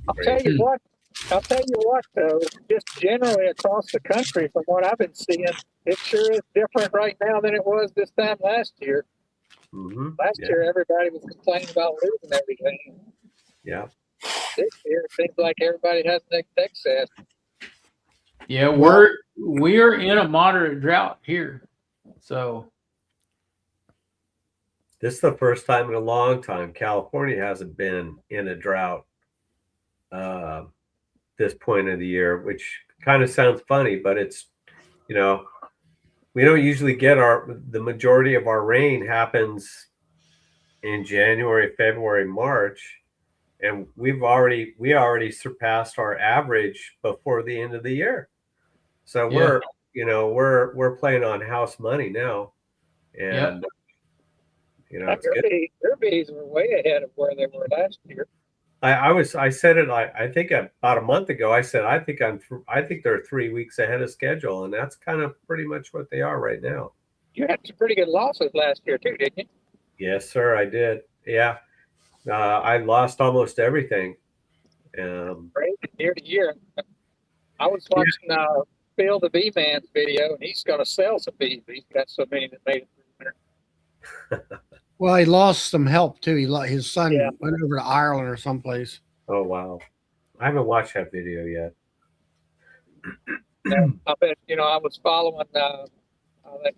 I'll tell you what, though, just generally across the country, from what I've been seeing, it sure is different right now than it was this time last year. Mm-hmm. Last year, everybody was complaining about losing everything. Yeah. This year, it seems like everybody has an excess. Yeah, we're in a moderate drought here. So This is the first time in a long time California hasn't been in a drought this point of the year, which kind of sounds funny, but it's, you know, we don't usually get the majority of our rain happens in January, February, March, and we already surpassed our average before the end of the year. So Yeah. we're playing on house money now, and it's good. Your bees were way ahead of where they were last year. I said it. I think about a month ago. I said I think they're 3 weeks ahead of schedule, and that's kind of pretty much what they are right now. You had some pretty good losses last year too, didn't you? Yes, sir. I did. Yeah, I lost almost everything. Right, year to year. I was watching Phil the Bee Man's video, and he's going to sell some bees. He's got so many that made it through winter. Well, he lost some help too. His son Yeah. went over to Ireland or someplace. Oh wow, I haven't watched that video yet. I bet I was following that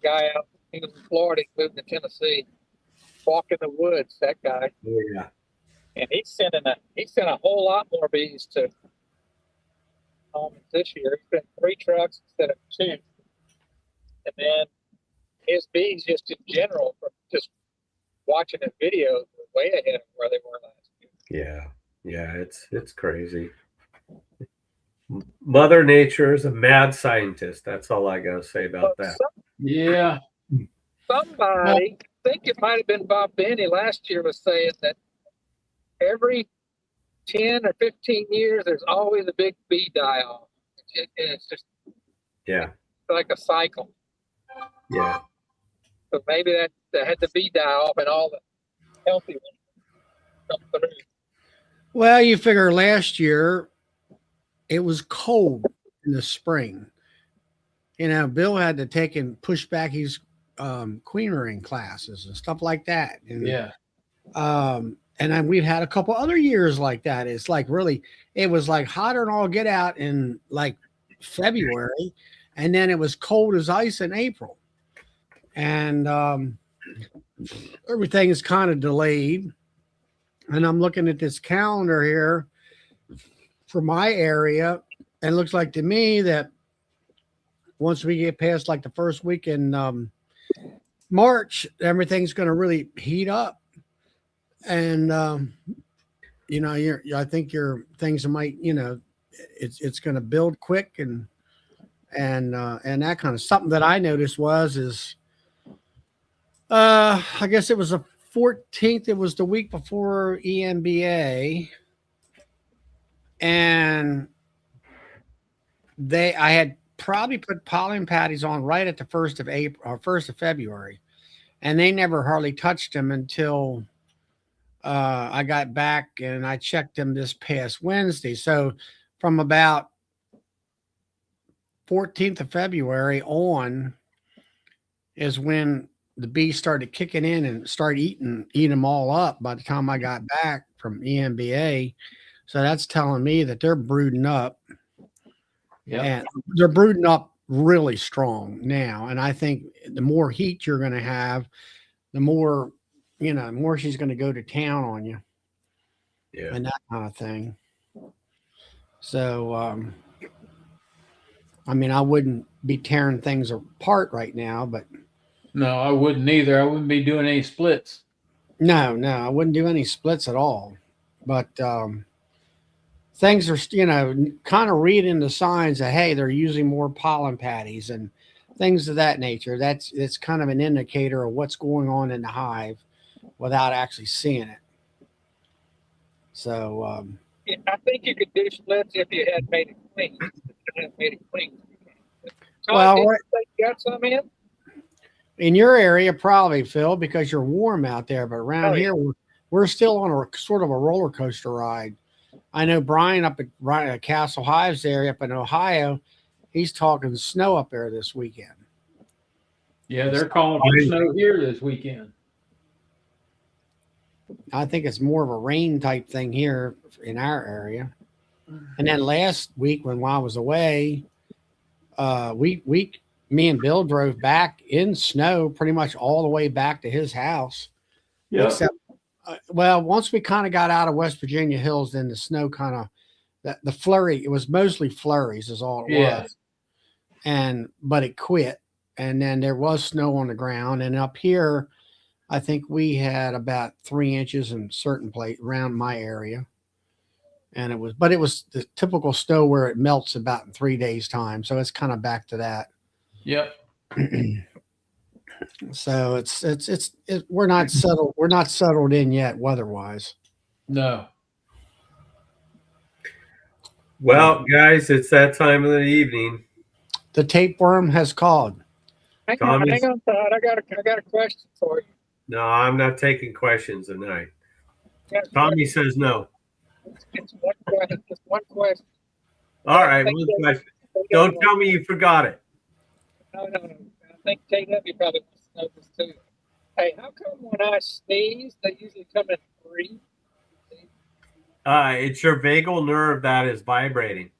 guy out. He was in Florida. He moved to Tennessee. Walk in the woods. That guy. Oh yeah. And he sent a whole lot more bees to this year. He sent 3 trucks instead of 2. And then his bees, just in general, from just watching the videos, were way ahead of where they were last year. Yeah, it's crazy. Mother Nature is a mad scientist. That's all I gotta say about that. Yeah. Somebody, I think it might have been Bob Benny last year, was saying that every 10 or 15 years, there's always a big bee die off. It's just like a cycle. Yeah. So maybe that had the bee die off and all the healthy ones come through. Well, you figure last year it was cold in the spring. Bill had to take and push back his queen rearing classes and stuff like that. And, Yeah. And then we've had a couple other years like that. It's like it was like hotter than all get out in like February, and then it was cold as ice in April. And everything is kind of delayed. And I'm looking at this calendar here for my area, and it looks like to me that once we get past like the first week in March, everything's going to really heat up. And I think your things might, it's going to build quick and that kind of something that I noticed is I guess it was the 14th. It was the week before EMBA, and I had probably put pollen patties on right at the 1st of April or 1st of February, and they never hardly touched them until I got back and I checked them this past Wednesday. So from about 14th of February on is when the bees started kicking in and started eating them all up by the time I got back from EMBA. So that's telling me that they're brooding up. Yeah. And they're brooding up really strong now. And I think the more heat you're going to have, the more she's going to go to town on you. Yeah. And that kind of thing. So, I wouldn't be tearing things apart right now, but No, I wouldn't either. I wouldn't be doing any splits. no, I wouldn't do any splits at all. But things are, kind of reading the signs that, hey, they're using more pollen patties and things of that nature. It's kind of an indicator of what's going on in the hive without actually seeing it. So, I think you could do splits if you had made it clean. Well, you got some in your area, probably, Phil, because you're warm out there. But around here, we're still on a sort of a roller coaster ride. I know Brian up at Castle Hives area up in Ohio, he's talking snow up there this weekend. Yeah, they're calling for snow here this weekend. I think it's more of a rain type thing here in our area. And then last week when I was away, me and Bill drove back in snow pretty much all the way back to his house. Yep. Except, well, once we kind of got out of West Virginia hills, then the snow kind of the flurry. It was mostly flurries, is all it Yeah. was. But it quit, and then there was snow on the ground. And up here, I think we had about 3 inches in certain place around my area. And it was the typical snow where it melts about in 3 days time. So it's kind of back to that. Yep. So we're not settled. We're not settled in yet weather-wise. No. Well, guys, it's that time of the evening. The tapeworm has called. Hang Tommy's- on, Todd. I got a question for you. No, I'm not taking questions tonight. Got a Tommy says no. question. Just one question. All right, one question. Don't tell me you forgot it. No. I think JW probably wants to know this too. Hey, how come when I sneeze, they usually come in 3? It's your vagal nerve that is vibrating.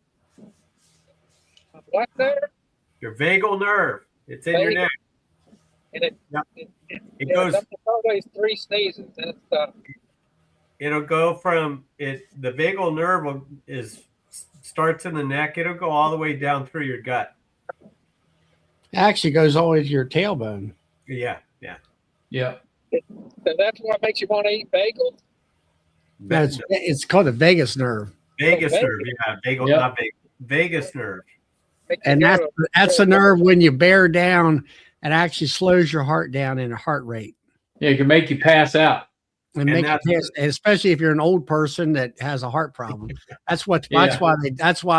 What there? Your vagal nerve. It's in your neck. And it goes. It's always 3 sneezes. That's It'll go from it. The vagal nerve starts in the neck. It'll go all the way down through your gut. It actually goes all the way to your tailbone. Yeah. Yep. So that's what makes you want to eat bagels. No, it's called the vagus nerve, Vagus Vagus. nerve. Yeah, vagal, Yep. not vagal. Vagus nerve. Makes you and go that's the nerve when you bear down. It actually slows your heart down in a heart rate. Yeah, it can make you pass out. And make you piss, especially if you're an old person that has a heart problem. That's why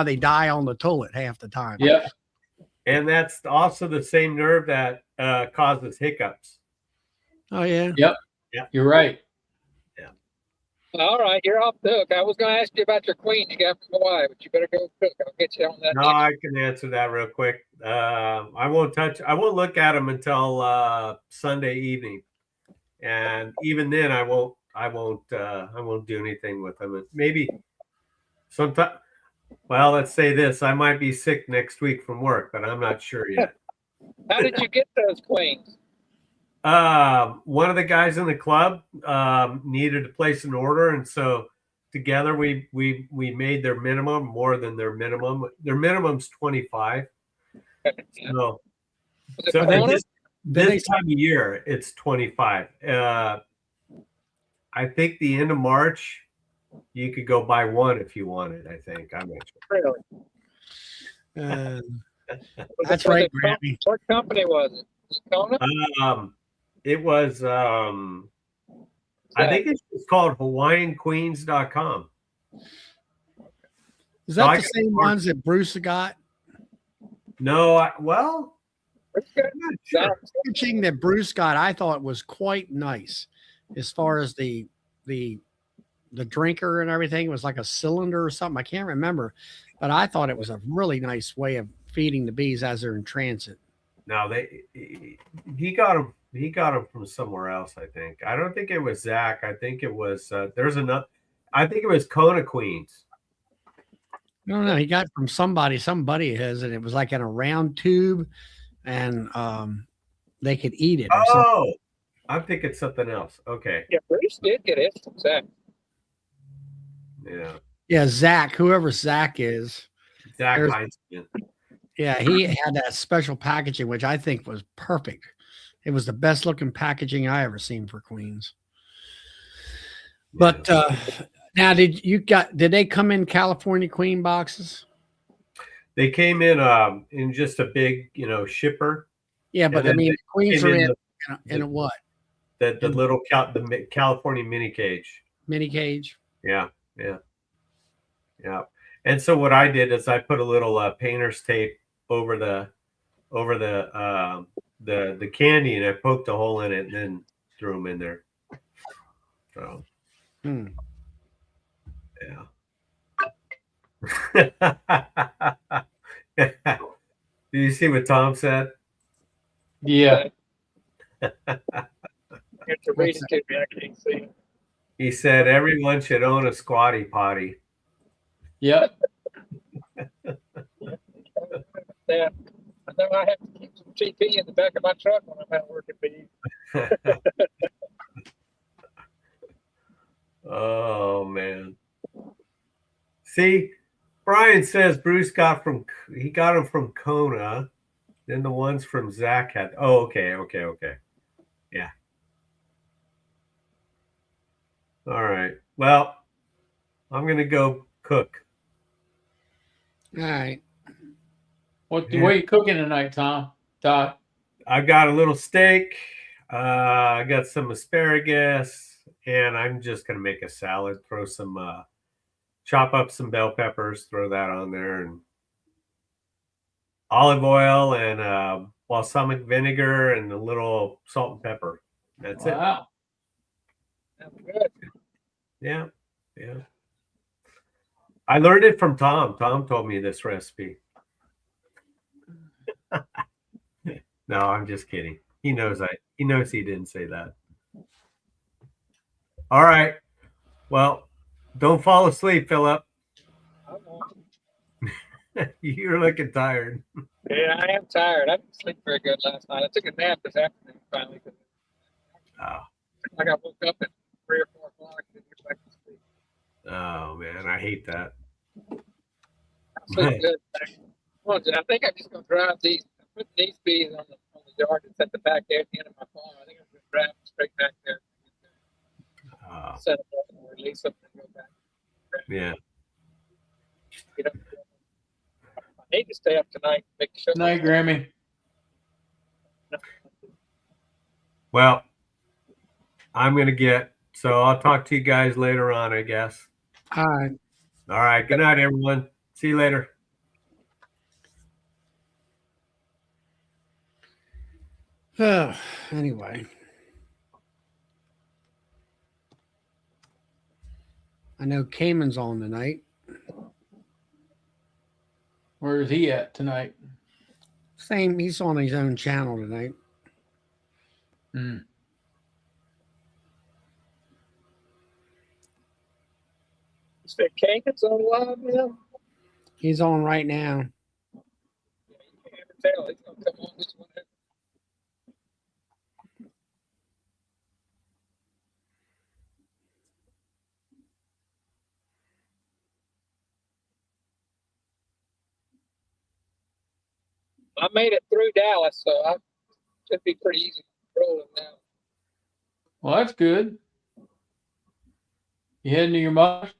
they die on the toilet half the time. Yep. And that's also the same nerve that causes hiccups. Oh yeah. Yep. Yeah. You're right. All right, you're off the hook. I was going to ask you about your queen you got from Hawaii, but you better go cook. I'll get you on that. No, I can answer that real quick. I won't look at them until Sunday evening, and even then, I won't do anything with them. Maybe sometime. Well, let's say this: I might be sick next week from work, but I'm not sure yet. How did you get those queens? One of the guys in the club needed to place an order, and so together we made their minimum more than their minimum. Their minimum's 25. So, this time of year it's 25. I think the end of March you could go buy one if you wanted. I think I'm not sure. Really? That's right, Grammy. What company was it? Kona? It was I think it's called HawaiianQueens.com. Is that the same ones that Bruce got? No, Packaging that Bruce got, I thought was quite nice, as far as the drinker and everything. It was like a cylinder or something. I can't remember, but I thought it was a really nice way of feeding the bees as they're in transit. No, he got them. He got them from somewhere else. I think. I don't think it was Zach. I think it was. There's another. I think it was Kona Queens. No, he got from somebody of his, and it was like in a round tube, and they could eat it. Oh, I'm thinking something else. Okay. Yeah, Bruce did get it from Zach. Yeah, Zach, whoever Zach is. Zach Heinzman. Yeah, he had that special packaging, which I think was perfect. It was the best looking packaging I ever seen for Queens. But now, did they come in California Queen boxes? They came in just a big, shipper. Yeah, but I mean, Queens are in a what? The little the California mini cage. Mini cage. Yeah. And so what I did is I put a little painter's tape over the candy, and I poked a hole in it and then threw them in there. So yeah. Did you see what Tom said? Yeah. You have to read it to me. I can't see. He said everyone should own a squatty potty. Yep. Yeah. I know I have to keep some TP in the back of my truck when I'm out working for you. Oh man. See, Brian says Bruce got them from Kona. Then the ones from Zach had. Oh, okay. Yeah. All right. Well, I'm gonna go cook. All right. What are you cooking tonight, Tom? Todd? I got a little steak. I got some asparagus, and I'm just gonna make a salad. Throw some, chop up some bell peppers, throw that on there, and olive oil and balsamic vinegar and a little salt and pepper. That's it. Wow. That's good. Yeah. I learned it from Tom. Tom told me this recipe. No, I'm just kidding. He knows he didn't say that. All right. Well, don't fall asleep, Philip. I won't. You're looking tired. Yeah, I am tired. I didn't sleep very good last night. I took a nap this afternoon finally. Oh, Like I woke up at 3 or 4 o'clock and didn't get back to sleep. oh man, I hate that. I sleep good. I think I'm just gonna drive these. Put these bees on the yard that's at the back there at the end of my farm. I think I'm gonna drive them straight back there. Set them up and release them and go back. Yeah. You know, I need to stay up tonight. Make sure. Night, Grammy. Well, I'm gonna get. So I'll talk to you guys later on, I guess. All right. All right. Good night, everyone. See you later. Anyway. I know Cayman's on tonight. Where is he at tonight? Same. He's on his own channel tonight. Hmm. You said Kankan's on live now? He's on right now. Yeah, you can't ever tell. He's gonna come on this one. I made it through Dallas, so I should be pretty easy to control him now. Well, that's good. You heading to your mother?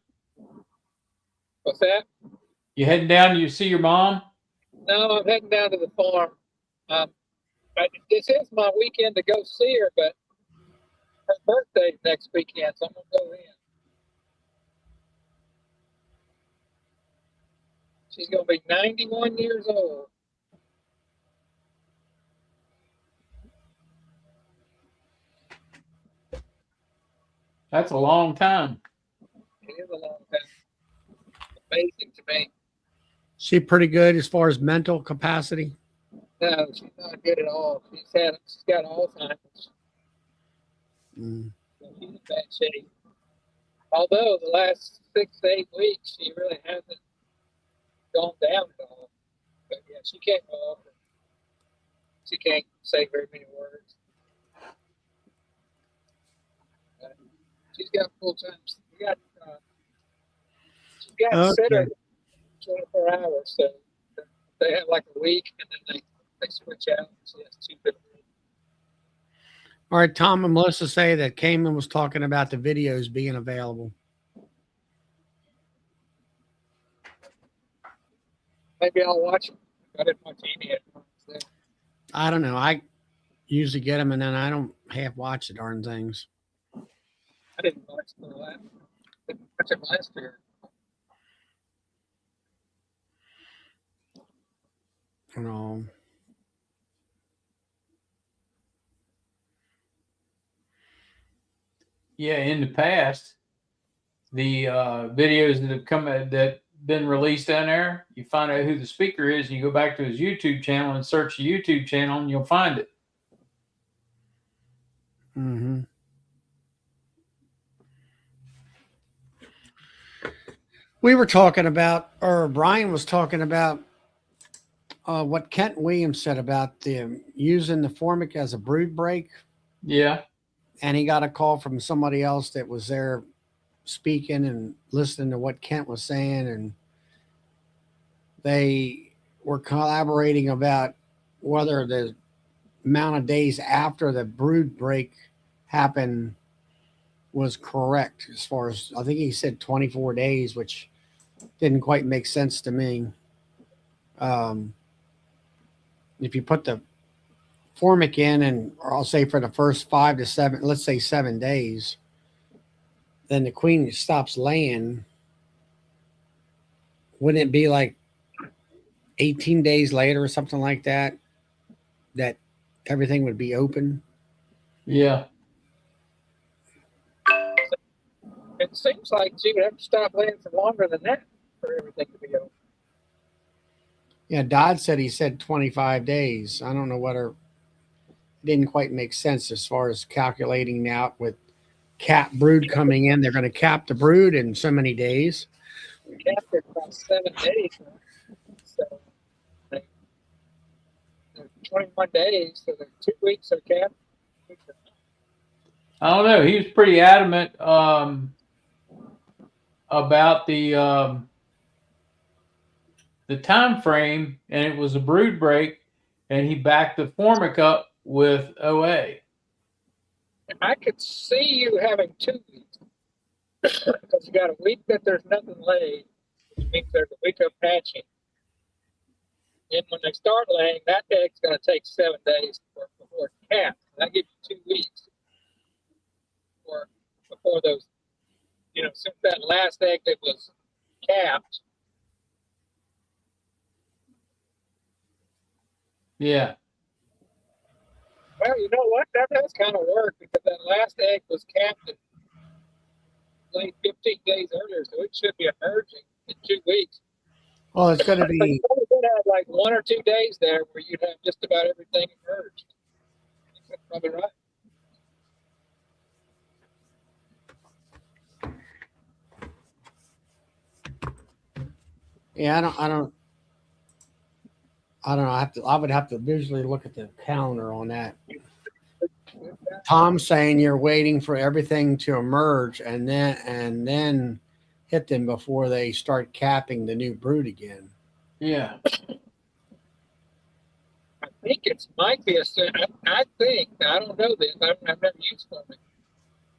What's that? You heading down to see your mom? No, I'm heading down to the farm. This is my weekend to go see her, but her birthday's next weekend, so I'm gonna go in. She's gonna be 91 years old. That's a long time. It is a long time. Amazing to me. She pretty good as far as mental capacity. No, she's not good at all. She's got Alzheimer's. Mm. So she's in bad shape. Although the last 6 to 8 weeks, she really hasn't gone down at all. But yeah, she can't walk. She can't say very many words. She's got full time. She's got Okay. sitter 24 hours. So they have like a week, and then they switch out. She has 2 people. All right, Tom and Melissa say that Cayman was talking about the videos being available. Maybe I'll watch them. I didn't watch any of them. I don't know. I usually get them and then I don't half watch the darn things. I didn't watch them last. Didn't watch them last year. You know. Yeah, in the past, the videos that have that been released down there, you find out who the speaker is, and you go back to his YouTube channel and search the YouTube channel, and you'll find it. Mm-hmm. We were talking about, or Brian was talking about what Kent Williams said about the using the formic as a brood break. Yeah. And he got a call from somebody else that was there speaking and listening to what Kent was saying, and they were collaborating about whether the amount of days after the brood break happened was correct. As far as I think he said 24 days, which didn't quite make sense to me. Um, if you put the formic in, and or I'll say for the first 5 to 7, let's say 7 days, then the queen stops laying. Wouldn't it be like 18 days later or something like that, that everything would be open? Yeah. It seems like she would have to stop laying for longer than that for everything to be open. Yeah, Dodd said he said 25 days. I don't know whether it didn't quite make sense as far as calculating out with cap brood coming in. They're going to cap the brood in so many days. Capped it about 7 days. So, like, 21 days, so they're 2 weeks are capped. I don't know. He was pretty adamant about the time frame, and it was a brood break, and he backed the formic up with OA. I could see you having 2 weeks because you got a week that there's nothing laid, which means there's a week of hatching. And when they start laying, that egg's going to take 7 days before it's capped. That gives you 2 weeks before those, since that last egg that was capped. Yeah. Well, you know what? That does kind of work because that last egg was capped laid 15 days earlier, so it should be emerging in 2 weeks. Well, it's going to So you be, probably would have like 1 or 2 days there where you'd have just about everything emerged. That's probably right. yeah, I don't know. I would have to visually look at the calendar on that. Tom's saying you're waiting for everything to emerge and then hit them before they start capping the new brood again. Yeah. I think it might be I think, I don't know this, I've never used it,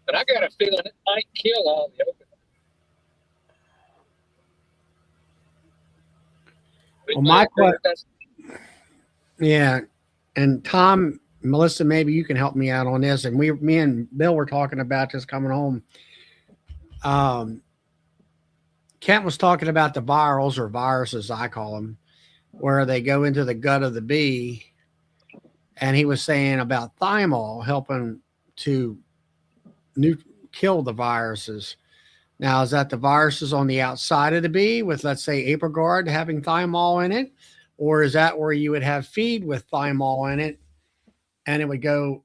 but I got a feeling it might kill all the open. Well, my question, yeah, and Tom, Melissa, maybe you can help me out on this. And me and Bill were talking about this coming home. Kent was talking about the virals, or viruses, I call them, where they go into the gut of the bee. And he was saying about thymol helping to kill the viruses. Now, is that the viruses on the outside of the bee with, let's say, Apricot having thymol in it? Or is that where you would have feed with thymol in it and it would go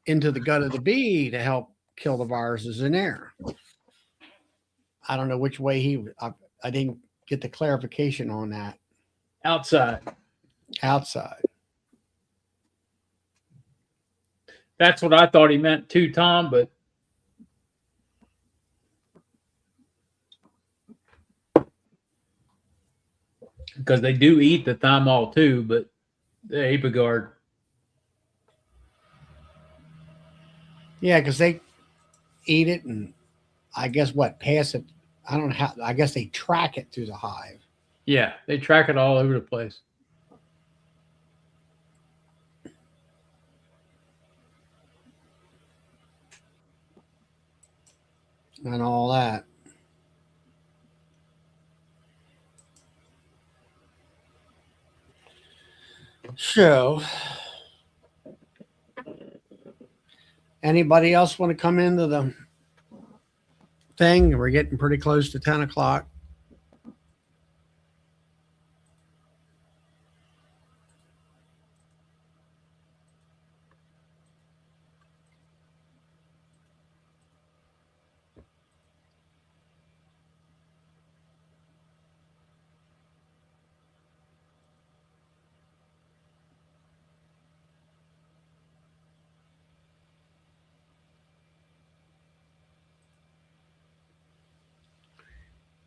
into the gut of the bee to help kill the viruses in there? I don't know which way I didn't get the clarification on that. Outside. That's what I thought he meant too, Tom, but because they do eat the thymol too, but the Apigard. Yeah, because they eat it and I guess pass it. I don't know how, I guess they track it through the hive. Yeah, they track it all over the place. And all that. So, anybody else want to come into the thing? We're getting pretty close to 10 o'clock.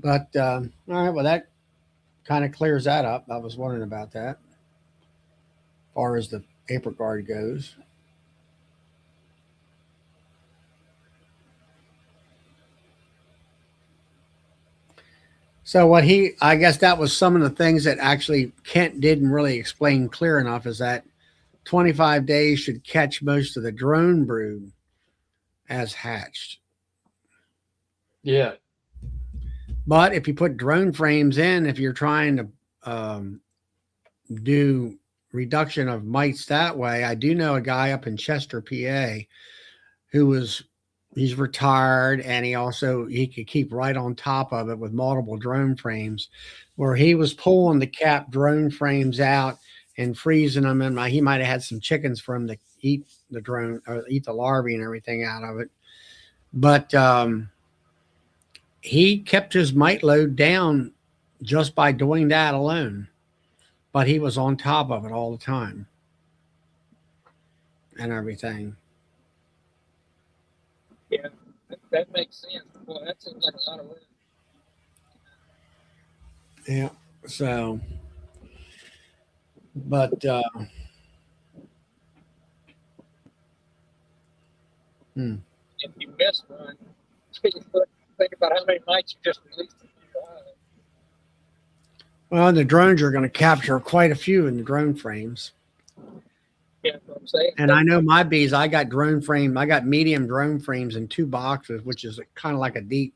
But all right, well, that kind of clears that up. I was wondering about that, as far as the apricot goes. So I guess that was some of the things that actually Kent didn't really explain clear enough, is that 25 days should catch most of the drone brood as hatched. Yeah. But if you put drone frames in, if you're trying to do reduction of mites that way, I do know a guy up in Chester, PA, he's retired, and he could keep right on top of it with multiple drone frames, where he was pulling the cap drone frames out and freezing them, and he might have had some chickens for him to eat the drone or eat the larvae and everything out of it. But he kept his mite load down just by doing that alone. But he was on top of it all the time and everything. Yeah, that makes sense. Boy, that seems like a lot of work. Yeah. So, but If you miss one, think about how many mites you just released. well, the drones are going to capture quite a few in the drone frames. Yeah, that's what I'm saying. And I know my bees, I got medium drone frames in 2 boxes, which is kind of like a deep,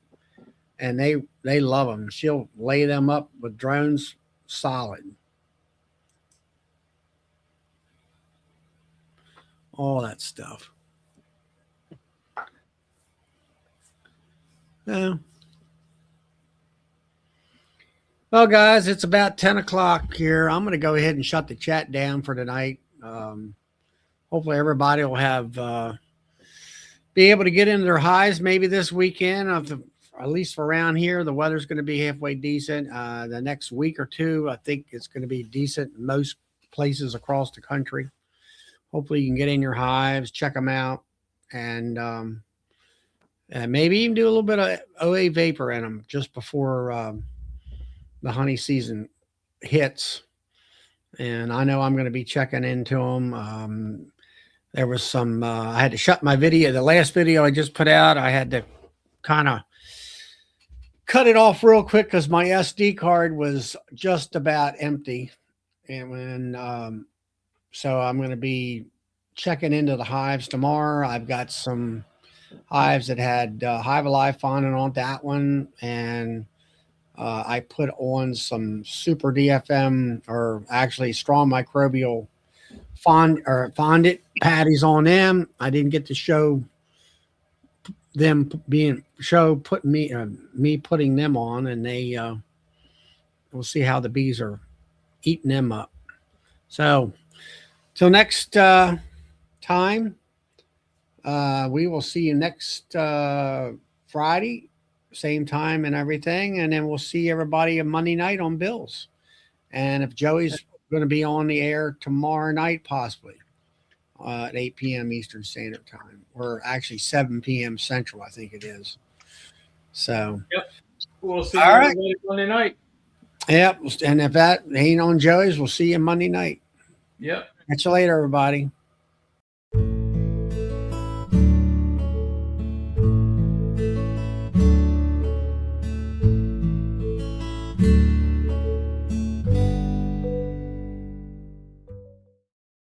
and they love them. She'll lay them up with drones solid. All that stuff. Yeah. Well, guys, it's about 10 o'clock here. I'm going to go ahead and shut the chat down for tonight. Hopefully everybody will be able to get into their hives maybe this weekend. At least for around here, the weather's going to be halfway decent. The next week or two, I think it's going to be decent in most places across the country. Hopefully you can get in your hives, check them out, and maybe even do a little bit of OA vapor in them just before the honey season hits. And I know I'm going to be checking into them. There was some, I had to shut my video. The last video I just put out, I had to kind of cut it off real quick because my SD card was just about empty. And so I'm going to be checking into the hives tomorrow. I've got some hives that had Hive Alive fondant on that one. And I put on some super DFM, or actually strong microbial fondant patties on them. I didn't get to show them putting me putting them on, and we'll see how the bees are eating them up. So till next time, we will see you next Friday, same time and everything, and then we'll see everybody on Monday night on Bills. And if Joey's going to be on the air tomorrow night, possibly at 8 p.m. Eastern Standard Time, or actually 7 p.m. Central, I think it is. So, yep, we'll see all right, Monday night. Yep, and if that ain't on Joey's, we'll see you Monday night. Yep. Catch you later, everybody.